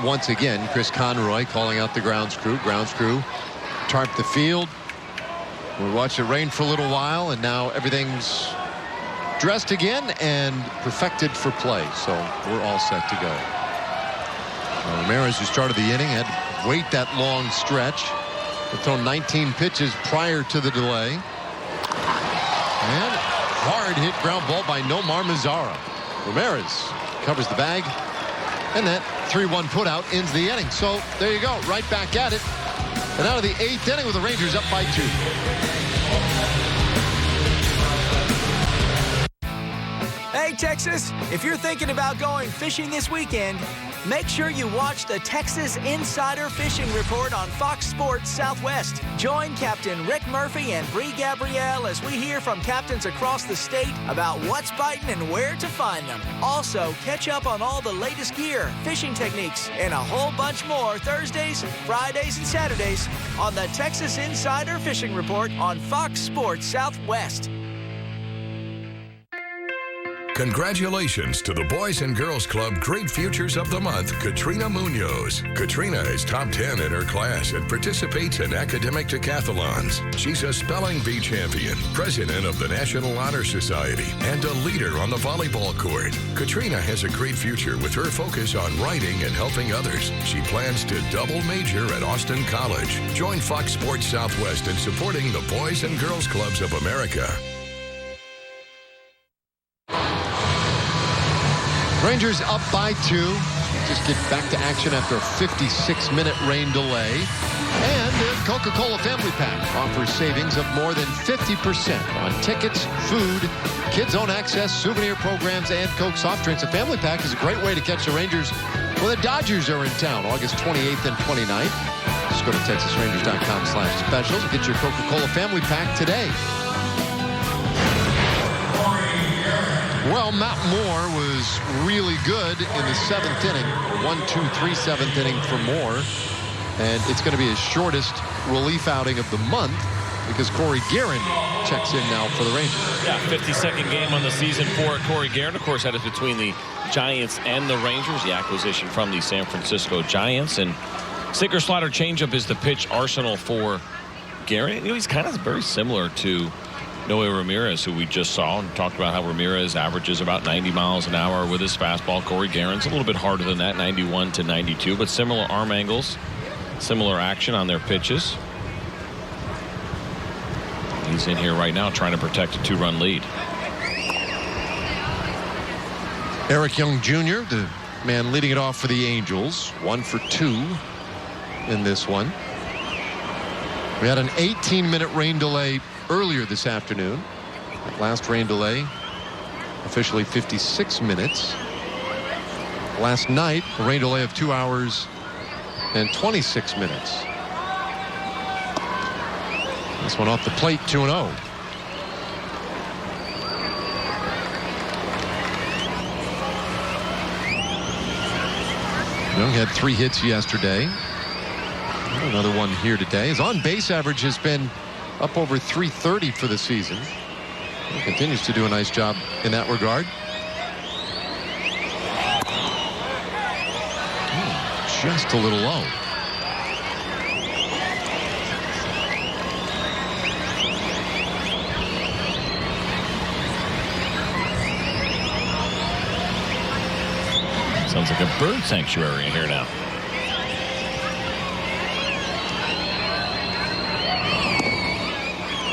once again. Chris Conroy calling out the grounds crew. Grounds crew tarp the field. We watched it rain for a little while, and now everything's dressed again and perfected for play. So we're all set to go. Now, Ramirez, who started the inning, had to wait that long stretch. He thrown 19 pitches prior to the delay. And hard hit ground ball by Nomar Mazara. Ramirez covers the bag, and that 3-1 put out ends the inning. So there you go, right back at it. And out of the 8th inning with the Rangers up by 2. Hey, Texas, if you're thinking about going fishing this weekend, make sure you watch the Texas Insider Fishing Report on Fox Sports Southwest. Join Captain Rick Murphy and Bree Gabrielle as we hear from captains across the state about what's biting and where to find them. Also, catch up on all the latest gear, fishing techniques, and a whole bunch more Thursdays, Fridays, and Saturdays on the Texas Insider Fishing Report on Fox Sports Southwest. Congratulations to the Boys and Girls Club Great Futures of the Month, Katrina Munoz. Katrina is top 10 in her class and participates in academic decathlons. She's a spelling bee champion, president of the National Honor Society, and a leader on the volleyball court. Katrina has a great future with her focus on writing and helping others. She plans to double major at Austin College. Join Fox Sports Southwest in supporting the Boys and Girls Clubs of America. Rangers up by 2. Just get back to action after a 56-minute rain delay. And the Coca-Cola Family Pack offers savings of more than 50% on tickets, food, kids-own access, souvenir programs, and Coke soft drinks. A Family Pack is a great way to catch the Rangers when the Dodgers are in town, August 28th and 29th. Just go to TexasRangers.com/specials and get your Coca-Cola Family Pack today. Well, Matt Moore was really good in the 7th inning. 1-2-3 7th inning for Moore. And it's going to be his shortest relief outing of the month because Corey Guerin checks in now for the Rangers. Yeah, 52nd game on the season for Corey Guerin. Of course, that is between the Giants and the Rangers, the acquisition from the San Francisco Giants. And sinker slider changeup is the pitch arsenal for Guerin. You know, he's kind of very similar to Noe Ramirez, who we just saw and talked about how Ramirez averages about 90 miles an hour with his fastball. Corey Guerin's a little bit harder than that, 91 to 92, but similar arm angles, similar action on their pitches. He's in here right now trying to protect a 2-run lead. Eric Young Jr., the man leading it off for the Angels, 1 for 2 in this one. We had an 18-minute rain delay earlier this afternoon. Last rain delay officially 56 minutes. Last night, a rain delay of 2 hours and 26 minutes. This one off the plate, 2-0. Young had 3 hits yesterday. Another one here today. His on-base average has been up over 330 for the season. He continues to do a nice job in that regard. Just a little low. Sounds like a bird sanctuary in here now.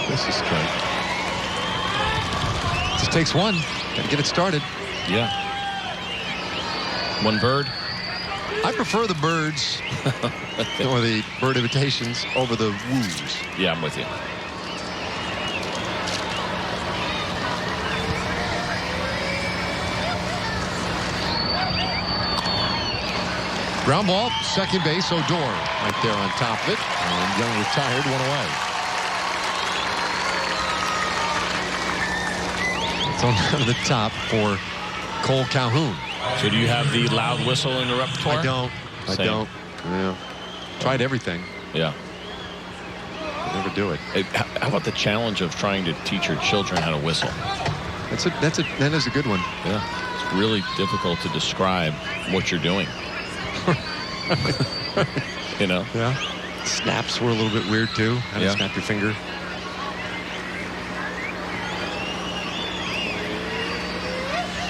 This is strike. Just takes one. Gotta get it started. Yeah. One bird. I prefer the birds or the bird imitations over the woos. Yeah, I'm with you. Ground ball, second base, Odor right there on top of it. And Young retired, one away. It's on the top for Cole Calhoun. So do you have the loud whistle in the repertoire? I don't. I don't. Yeah. Tried everything. Yeah. Never do it. How about the challenge of trying to teach your children how to whistle? That is a good one. Yeah. It's really difficult to describe what you're doing. You know? Yeah. Snaps were a little bit weird too. How to snap your finger.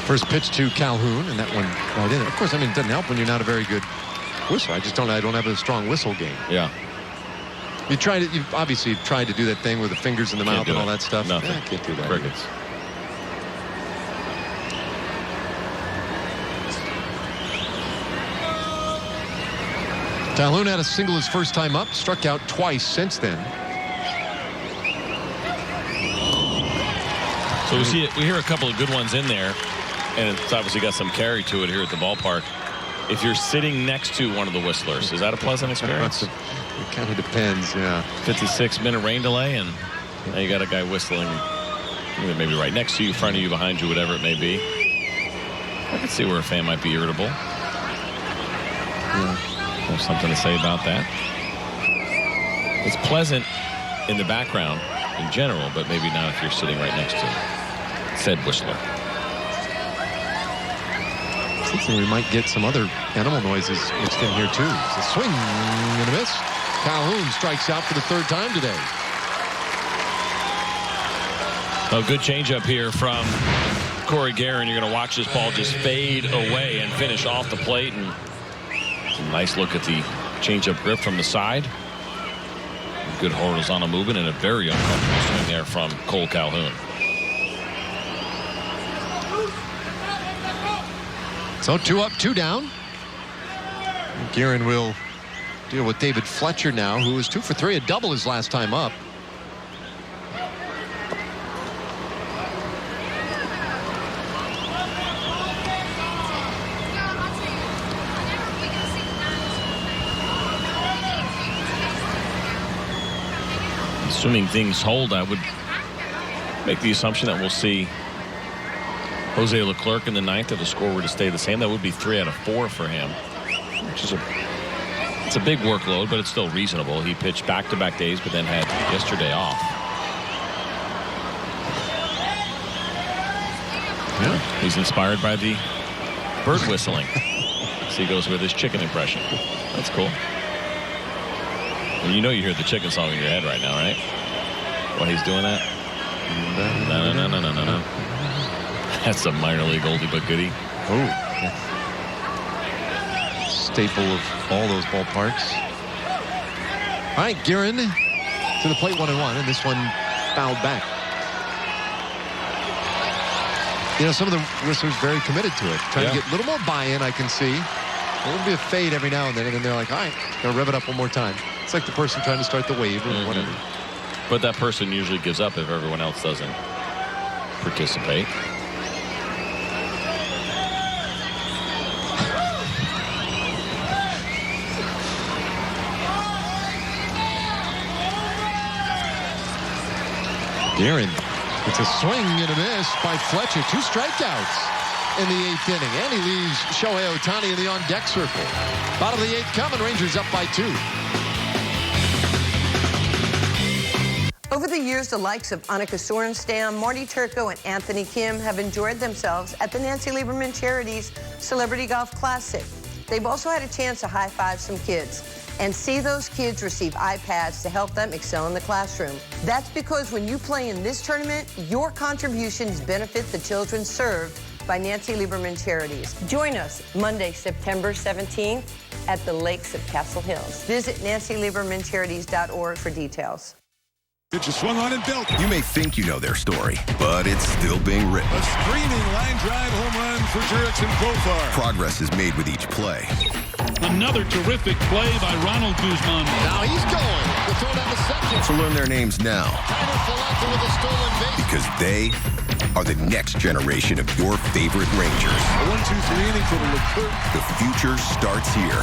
First pitch to Calhoun, and that one right in. Of course, I mean, it doesn't help when you're not a very good whistler. I don't have a strong whistle game. Yeah. You've obviously tried to do that thing with the fingers in the mouth and all that stuff. Nothing. I can't do that. Crickets. Calhoun had a single his first time up, struck out twice since then. So we hear a couple of good ones in there, and it's obviously got some carry to it here at the ballpark. If you're sitting next to one of the whistlers, is that a pleasant experience? It kind of depends, yeah. 56-minute rain delay, and now you got a guy whistling maybe right next to you, front of you, behind you, whatever it may be. I can see where a fan might be irritable. Yeah. There's something to say about that. It's pleasant in the background in general, but maybe not if you're sitting right next to said whistler. Thinking we might get some other animal noises mixed in here too. It's a swing and a miss. Calhoun strikes out for the third time today. A good changeup here from Corey Guerin. You're going to watch this ball just fade away and finish off the plate. And a nice look at the changeup grip from the side. Good horizontal movement and a very uncomfortable swing there from Cole Calhoun. So 2 up, 2 down. Guerin will deal with David Fletcher now, who was 2 for 3, a double his last time up. Assuming things hold, I would make the assumption that we'll see Jose Leclerc in the ninth if the score were to stay the same. That would be 3 out of 4 for him, which is it's a big workload, but it's still reasonable. He pitched back-to-back days, but then had yesterday off. Yeah, he's inspired by the bird whistling. So he goes with his chicken impression. That's cool. And you know you hear the chicken song in your head right now, right? While he's doing that? No, no, no, no, no, no. That's a minor league oldie but goodie. Oh. Staple of all those ballparks. All right, Guerin to the plate, 1-1, and this one fouled back. You know, some of the whistlers very committed to it. Trying to get a little more buy-in, I can see. There will be a fade every now and then they're like, all right, gonna rev it up one more time. It's like the person trying to start the wave or whatever. But that person usually gives up if everyone else doesn't participate. Darren, it's a swing and a miss by Fletcher. 2 strikeouts in the 8th inning. And he leaves Shohei Ohtani in the on-deck circle. Bottom of the 8th coming. Rangers up by 2. Over the years, the likes of Annika Sorenstam, Marty Turco, and Anthony Kim have enjoyed themselves at the Nancy Lieberman Charities Celebrity Golf Classic. They've also had a chance to high-five some kids and see those kids receive iPads to help them excel in the classroom. That's because when you play in this tournament, your contributions benefit the children served by Nancy Lieberman Charities. Join us Monday, September 17th at the Lakes of Castle Hills. Visit nancyliebermancharities.org for details. It just swung on and built. You may think you know their story, but it's still being written. A screaming line drive home run for Jurickson Profar. Progress is made with each play. Another terrific play by Ronald Guzman. Now he's going to throw down the second. So learn their names now. Tyler Falata with a stolen base. Because they are the next generation of your favorite Rangers. A 1-2-3 inning for the Leclerc. The future starts here.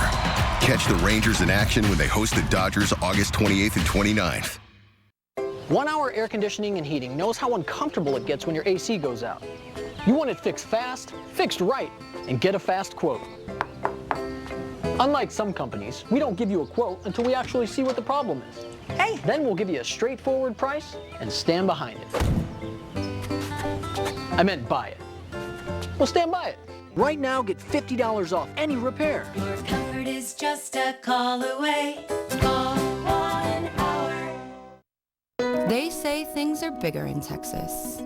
Catch the Rangers in action when they host the Dodgers August 28th and 29th. 1 Hour Air Conditioning and Heating knows how uncomfortable it gets when your AC goes out. You want it fixed fast, fixed right, and get a fast quote. Unlike some companies, we don't give you a quote until we actually see what the problem is. Hey! Then we'll give you a straightforward price and stand behind it. I meant buy it. We'll stand by it. Right now, get $50 off any repair. Your comfort is just a call away. Call 1 Hour. They say things are bigger in Texas.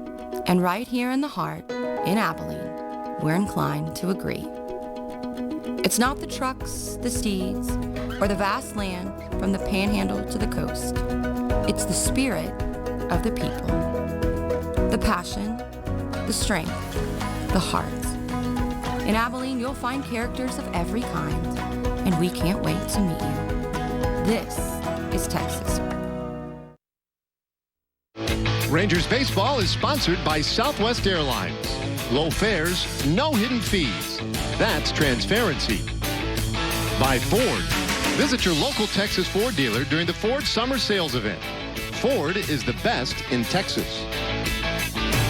And right here in the heart, in Abilene, we're inclined to agree. It's not the trucks, the steeds, or the vast land from the panhandle to the coast. It's the spirit of the people. The passion, the strength, the heart. In Abilene, you'll find characters of every kind, and we can't wait to meet you. This is Texas. Rangers baseball is sponsored by Southwest Airlines. Low fares, no hidden fees. That's transparency. By Ford. Visit your local Texas Ford dealer during the Ford Summer Sales Event. Ford is the best in Texas.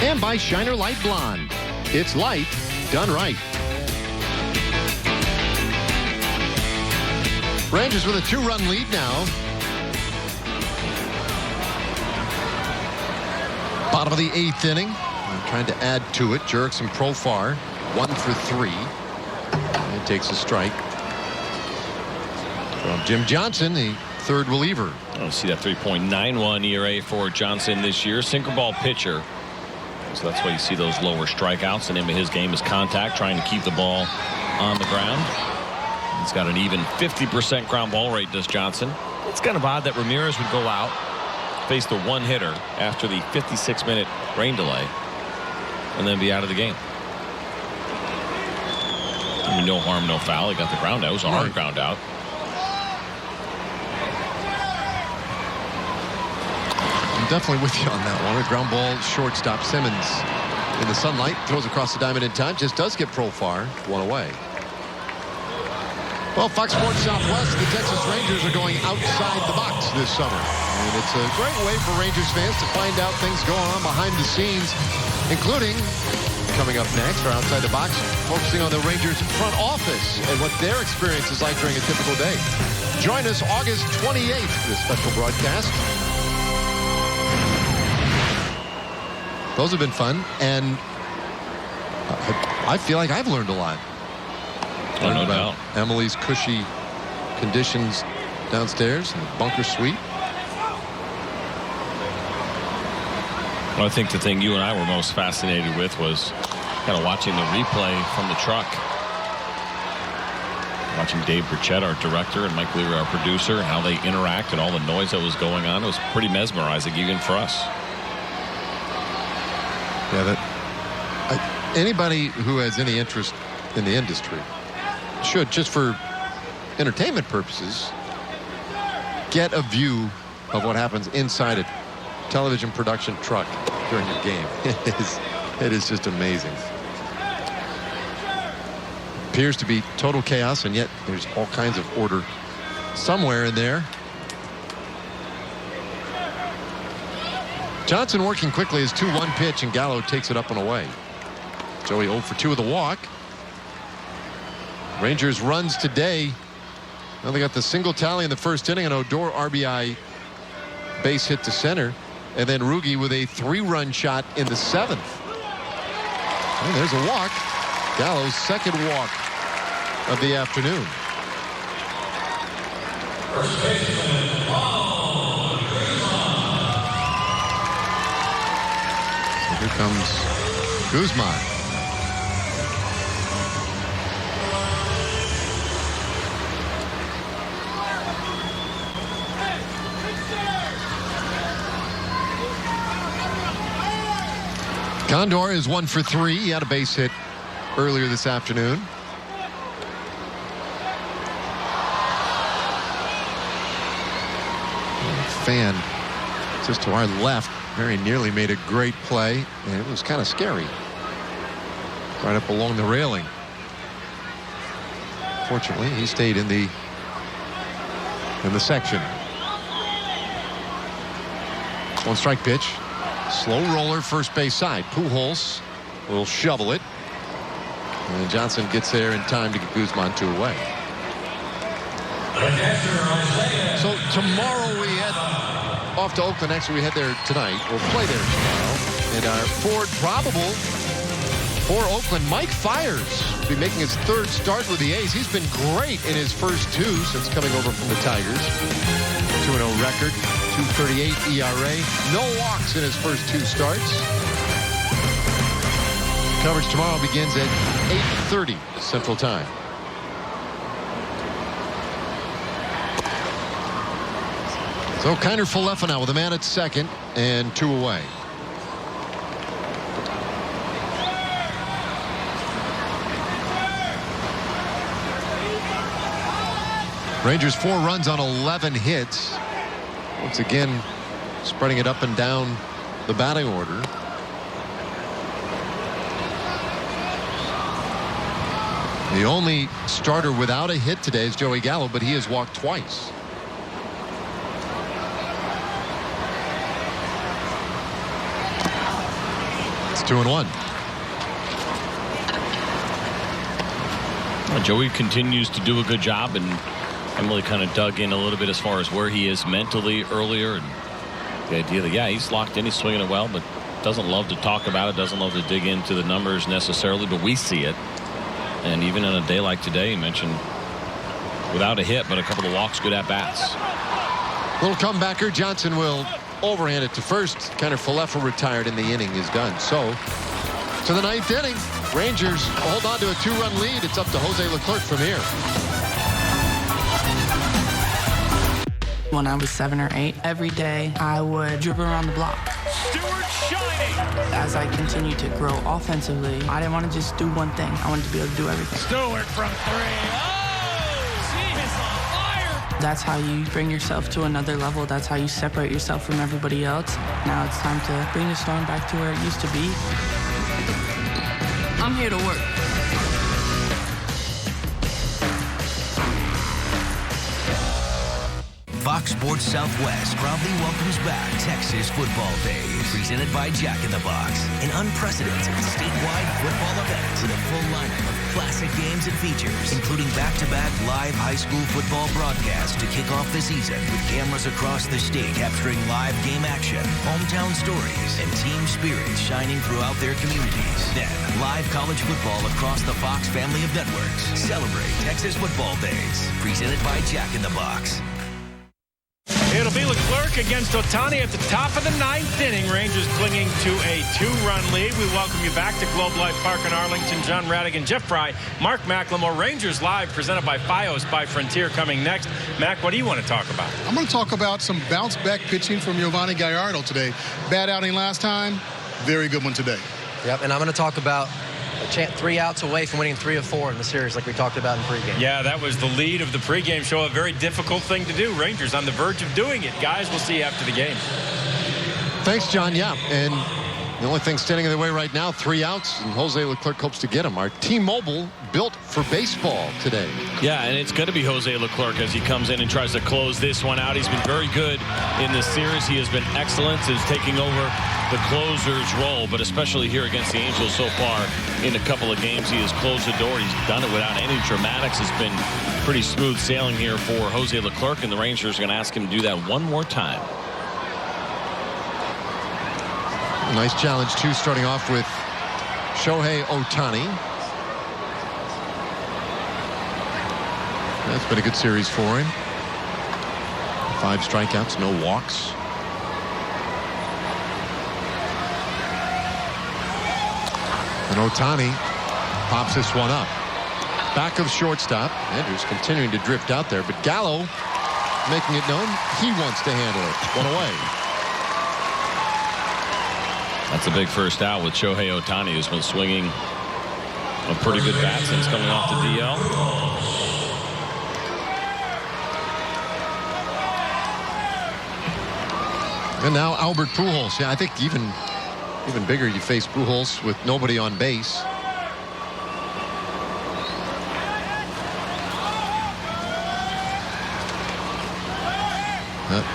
And by Shiner Light Blonde. It's light done right. Rangers with a 2-run lead now. Bottom of the 8th inning. Trying to add to it. Jurickson Profar, 1 for 3. And takes a strike from Jim Johnson, the third reliever. I see that 3.91 ERA for Johnson this year. Sinker ball pitcher. So that's why you see those lower strikeouts. The name of his game is contact, trying to keep the ball on the ground. He's got an even 50% ground ball rate, does Johnson. It's kind of odd that Ramirez would go out, face the one hitter after the 56-minute rain delay, and then be out of the game. I mean, no harm, no foul. He got the ground out. It was a hard ground out. I'm definitely with you on that one. A ground ball, shortstop Simmons in the sunlight, throws across the diamond in time, just does get Profar 1 away. Well, Fox Sports Southwest, the Texas Rangers are going outside the box this summer. And it's a great way for Rangers fans to find out things going on behind the scenes, including, coming up next, or outside the box, focusing on the Rangers front office and what their experience is like during a typical day. Join us August 28th for this special broadcast. Those have been fun, and I feel like I've learned a lot. No doubt. Emily's cushy conditions downstairs in the bunker suite. Well, I think the thing you and I were most fascinated with was kind of watching the replay from the truck. Watching Dave Burchett, our director, and Mike Leary, our producer, how they interact and all the noise that was going on. It was pretty mesmerizing even for us. Yeah, anybody who has any interest in the industry should, just for entertainment purposes, get a view of what happens inside a television production truck during a game. It is just amazing. Appears to be total chaos, and yet there's all kinds of order somewhere in there. Johnson working quickly. His 2-1 pitch, and Gallo takes it up and away. Joey 0 for 2 with a walk. Rangers runs today. Well, they got the single tally in the first inning, an Odor RBI base hit to center, and then Rugi with a 3-run shot in the 7th. And there's a walk. Gallo's second walk of the afternoon. So here comes Guzman. Condor is 1 for 3. He had a base hit earlier this afternoon. Fan just to our left very nearly made a great play, and it was kind of scary right up along the railing. Fortunately, he stayed in the section. 1 strike pitch. Slow roller, first base side. Pujols will shovel it. And Johnson gets there in time to get Guzman 2 away. So tomorrow we head off to Oakland. Actually, we head there tonight. We'll play there tomorrow. And our Ford probable for Oakland, Mike Fiers, will be making his 3rd start with the A's. He's been great in his first 2 since coming over from the Tigers. 2-0 record. 2.38 ERA. No walks in his first 2 starts. Coverage tomorrow begins at 8:30 Central Time. So Kiner Falefa now with a man at second and 2 away. Rangers 4 runs on 11 hits. Once again, spreading it up and down the batting order. The only starter without a hit today is Joey Gallo, but he has walked twice. It's 2-1. Well, Joey continues to do a good job, and Emily kind of dug in a little bit as far as where he is mentally earlier, and the idea that, yeah, he's locked in, he's swinging it well, but doesn't love to talk about it, doesn't love to dig into the numbers necessarily, but we see it. And even on a day like today, you mentioned without a hit, but a couple of walks, good at-bats. Little comebacker. Johnson will overhand it to first. Kiner Falefa retired, and the inning is done. So, to the 9th inning, Rangers hold on to a 2-run lead. It's up to Jose Leclerc from here. When I was 7 or 8, every day I would dribble around the block. Stewart shining. As I continued to grow offensively, I didn't want to just do one thing. I wanted to be able to do everything. Stewart from 3. Oh, she is on fire. That's how you bring yourself to another level. That's how you separate yourself from everybody else. Now it's time to bring the Storm back to where it used to be. I'm here to work. Fox Sports Southwest proudly welcomes back Texas Football Days, presented by Jack in the Box, an unprecedented statewide football event with a full lineup of classic games and features, including back-to-back live high school football broadcasts to kick off the season, with cameras across the state capturing live game action, hometown stories, and team spirit shining throughout their communities. Then, live college football across the Fox family of networks. Celebrate Texas Football Days, presented by Jack in the Box. It'll be Leclerc against Ohtani at the top of the 9th inning. Rangers clinging to a 2-run lead. We welcome you back to Globe Life Park in Arlington. John Radigan, Jeff Fry, Mark McLemore. Rangers Live presented by Fios by Frontier coming next. Mac, what do you want to talk about? I'm going to talk about some bounce-back pitching from Giovanni Gallardo today. Bad outing last time, very good one today. Yep, and I'm going to talk about 3 outs away from winning 3 of 4 in the series like we talked about in pregame. Yeah, that was the lead of the pregame show. A very difficult thing to do. Rangers on the verge of doing it. Guys, we'll see you after the game. Thanks, John. Yeah, and The only thing standing in the way right now, 3 outs, and Jose Leclerc hopes to get him. Our T-Mobile built for baseball today. Yeah, and it's going to be Jose Leclerc as he comes in and tries to close this one out. He's been very good in this series. He has been excellent since taking over the closer's role, but especially here against the Angels so far in a couple of games, he has closed the door. He's done it without any dramatics. It's been pretty smooth sailing here for Jose Leclerc, and the Rangers are going to ask him to do that one more time. Nice challenge, too, starting off with Shohei Ohtani. That's been a good series for him. 5 strikeouts, no walks. And Ohtani pops this one up. Back of shortstop. Andrews continuing to drift out there, but Gallo making it known he wants to handle it. One away. That's a big first out with Shohei Ohtani, who's been swinging a pretty good bat since coming off the DL. And now Albert Pujols. Yeah, I think even bigger, you face Pujols with nobody on base.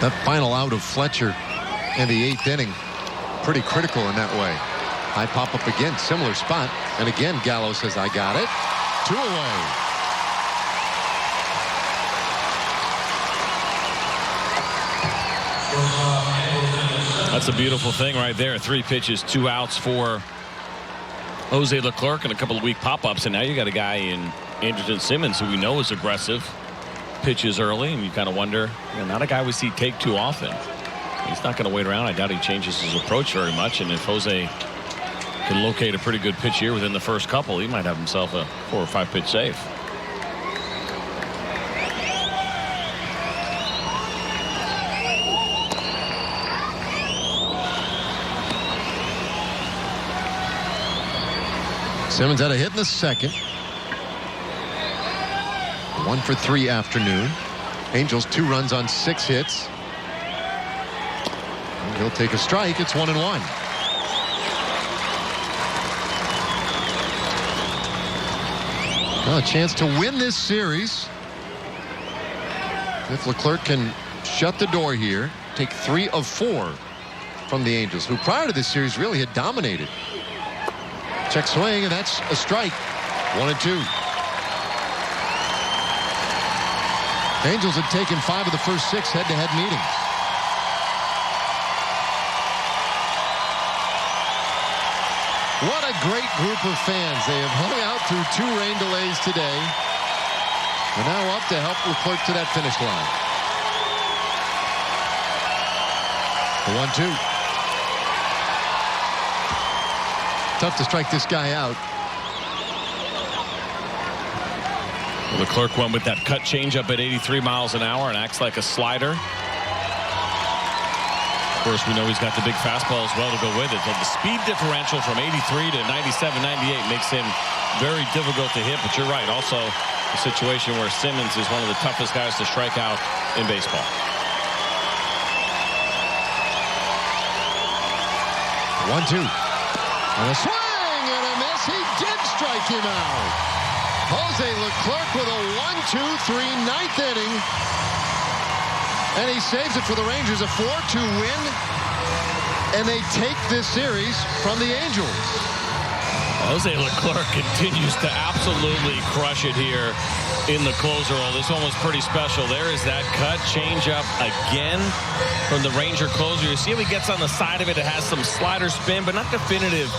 That final out of Fletcher in the 8th inning, pretty critical in that way. High pop up again, similar spot, and again Gallo says, I got it. 2 away. That's a beautiful thing right there. 3 pitches, 2 outs for Jose Leclerc and a couple of weak pop-ups, and now you got a guy in Andrelton Simmons who we know is aggressive, pitches early, and you kind of wonder, not a guy we see take too often. He's not going to wait around. I doubt he changes his approach very much, and if Jose can locate a pretty good pitch here within the first couple, he might have himself a 4 or 5 pitch save. Simmons had a hit in the 2nd. 1 for 3 afternoon. Angels 2 runs on 6 hits. And he'll take a strike. It's 1-1. Well, a chance to win this series. If Leclerc can shut the door here, take 3 of 4 from the Angels, who prior to this series really had dominated. Check swing, and that's a strike. 1-2. Angels had taken 5 of the first 6 head-to-head meetings. What a great group of fans. They have hung out through 2 rain delays today. They're now up to help Leclerc to that finish line. The 1-2. Tough to strike this guy out. Leclerc went with that cut changeup at 83 miles an hour and acts like a slider. Of course, we know he's got the big fastball as well to go with it. So the speed differential from 83 to 97, 98 makes him very difficult to hit. But you're right. Also, a situation where Simmons is one of the toughest guys to strike out in baseball. One-two. And a swing and a miss. He did strike him out. Jose Leclerc with a 1-2-3 ninth inning. And he saves it for the Rangers, a 4-2 win. And they take this series from the Angels. Jose Leclerc continues to absolutely crush it here in the closer role. This one was pretty special. There is that cut change-up again from the Ranger closer. You see how he gets on the side of it. It has some slider spin, but not definitive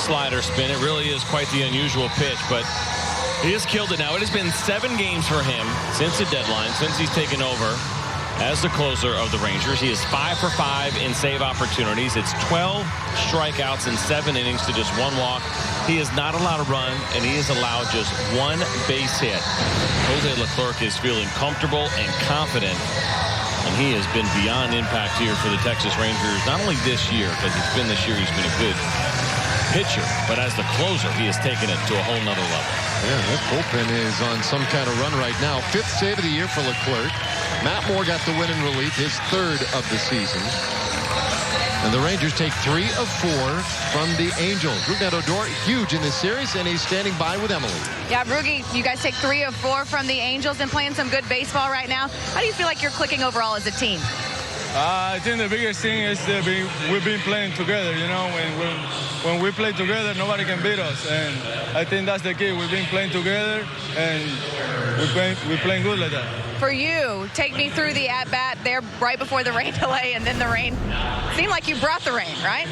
slider spin. It really is quite the unusual pitch, but he has killed it now. It has been 7 games for him since the deadline, since he's taken over as the closer of the Rangers. He is 5 for 5 in save opportunities. It's 12 strikeouts in 7 innings to just 1 walk. He is not allowed to run, and he is allowed just 1 base hit. Jose Leclerc is feeling comfortable and confident, and he has been beyond impact here for the Texas Rangers, not only this year, because it's been this year he's been a good pitcher, but as the closer, he has taken it to a whole nother level. Yeah, that bullpen is on some kind of run right now. 5th save of the year for Leclerc. Matt Moore got the win in relief, his 3rd of the season. And the Rangers take 3 of 4 from the Angels. Rougned Odor, huge in this series, and he's standing by with Emily. Yeah, Rugi, you guys take 3 of 4 from the Angels and playing some good baseball right now. How do you feel like you're clicking overall as a team? I think the biggest thing is that we've been playing together. You know, when we play together, nobody can beat us, and I think that's the key. We've been playing together, and we're playing good like that. For you, take me through the at-bat there right before the rain delay, and then the rain. Seemed like you brought the rain, right?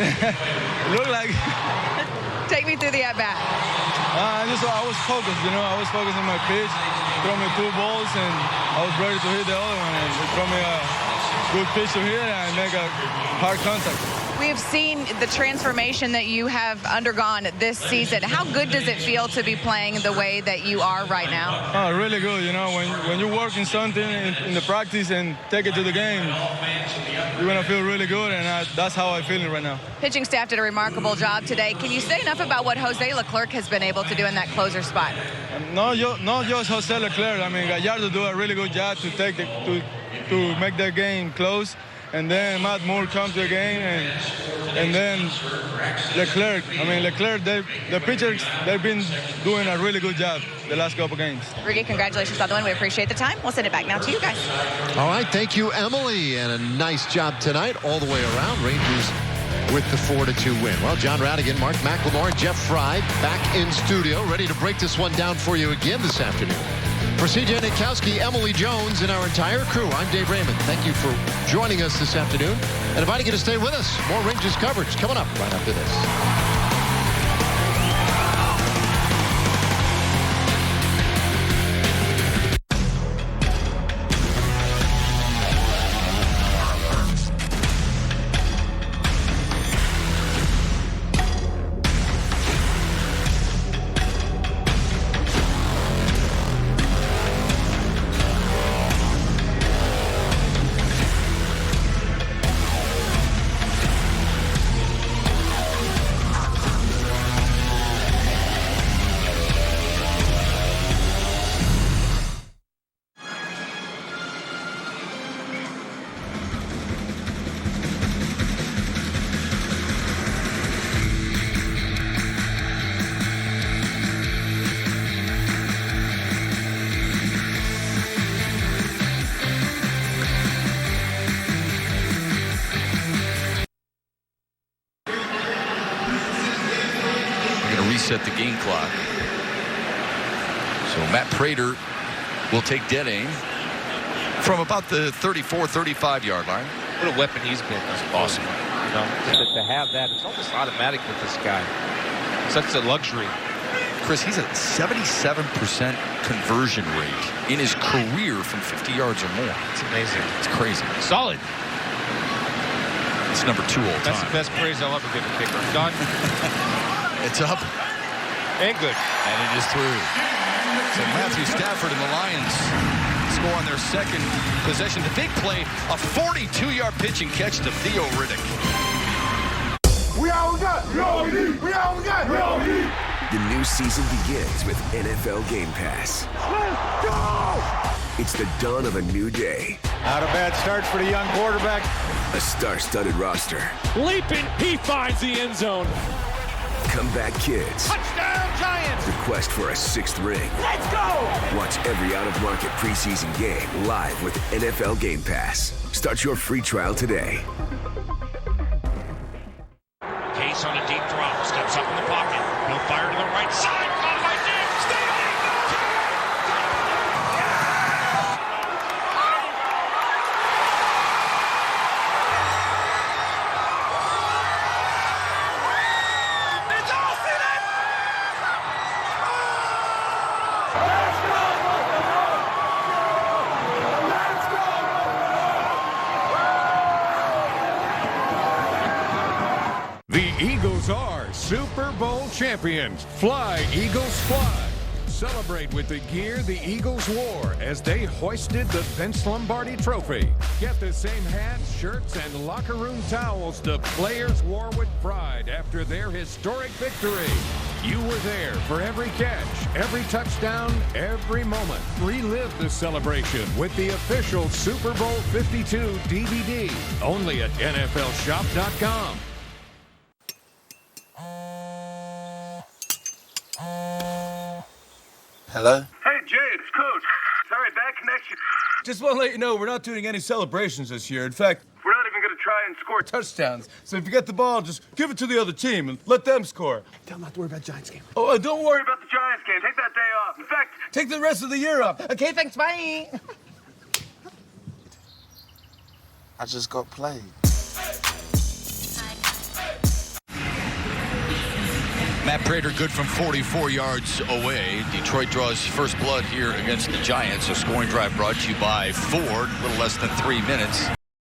Looked like. Take me through the at-bat. I was focused, you know. I was focused on my pitch. Throw me 2 balls, and I was ready to hit the other one, and it throw me a good pitch to hit and make a hard contact. We have seen the transformation that you have undergone this season. How good does it feel to be playing the way that you are right now? Oh, really good. You know, when you work in something in the practice and take it to the game, you're going to feel really good, and that's how I'm feeling right now. Pitching staff did a remarkable job today. Can you say enough about what Jose Leclerc has been able to do in that closer spot? Not just Jose Leclerc. I mean, Gallardo do a really good job to make the game close. And then Matt Moore comes to the game, and then Leclerc. I mean, Leclerc, the pitchers, they've been doing a really good job the last couple games. Rugi, congratulations on the win. We appreciate the time. We'll send it back now to you guys. All right, thank you, Emily, and a nice job tonight all the way around. Rangers with the 4-2 win. Well, John Radigan, Mark McLemore, and Jeff Fry back in studio, ready to break this one down for you again this afternoon. For CJ Nitkowski, Emily Jones, and our entire crew, I'm Dave Raymond. Thank you for joining us this afternoon and inviting you to stay with us. More Rangers coverage coming up right after this. Reset the game clock. So Matt Prater will take dead aim from about the 34-35 yard line. What a weapon he's been. That's awesome. You know, to have that, it's almost automatic with this guy. Such a luxury. Chris, he's at 77% conversion rate in his career from 50 yards or more. It's amazing. It's crazy. Solid. It's number 2 all time. That's the best praise I'll ever give a kicker. Done. It's up. And good. And it is through. So Matthew Stafford and the Lions score on their second possession. The big play, a 42-yard pitch and catch to Theo Riddick. We all we got. We all we need. We all we got. We all we need. The new season begins with NFL Game Pass. Let's go! It's the dawn of a new day. Not a bad start for the young quarterback. A star-studded roster. Leaping, he finds the end zone. Comeback kids. Touchdown, Giants! The quest for a 6th ring. Let's go! Watch every out-of-market preseason game live with NFL Game Pass. Start your free trial today. Case on a deep drop, steps up in the pocket. He'll fire to the right side. Caught by Diggs. It's all finished. The Eagles are Super Bowl champions. Fly, Eagles, fly. Celebrate with the gear the Eagles wore as they hoisted the Vince Lombardi Trophy. Get the same hats, shirts, and locker room towels the players wore with pride after their historic victory. You were there for every catch, every touchdown, every moment. Relive the celebration with the official Super Bowl 52 DVD, only at NFLShop.com. Hello? Hey, Jay, it's Coach. Sorry, bad connection. Just want to let you know we're not doing any celebrations this year. In fact, we're not even going to try and score touchdowns. So if you get the ball, just give it to the other team and let them score. Tell them not to worry about Giants game. Oh, and don't worry about the Giants game. Take that day off. In fact, take the rest of the year off. Okay, thanks, bye. I just got played. Matt Prater good from 44 yards away. Detroit draws first blood here against the Giants. A scoring drive brought to you by Ford. A little less than 3 minutes.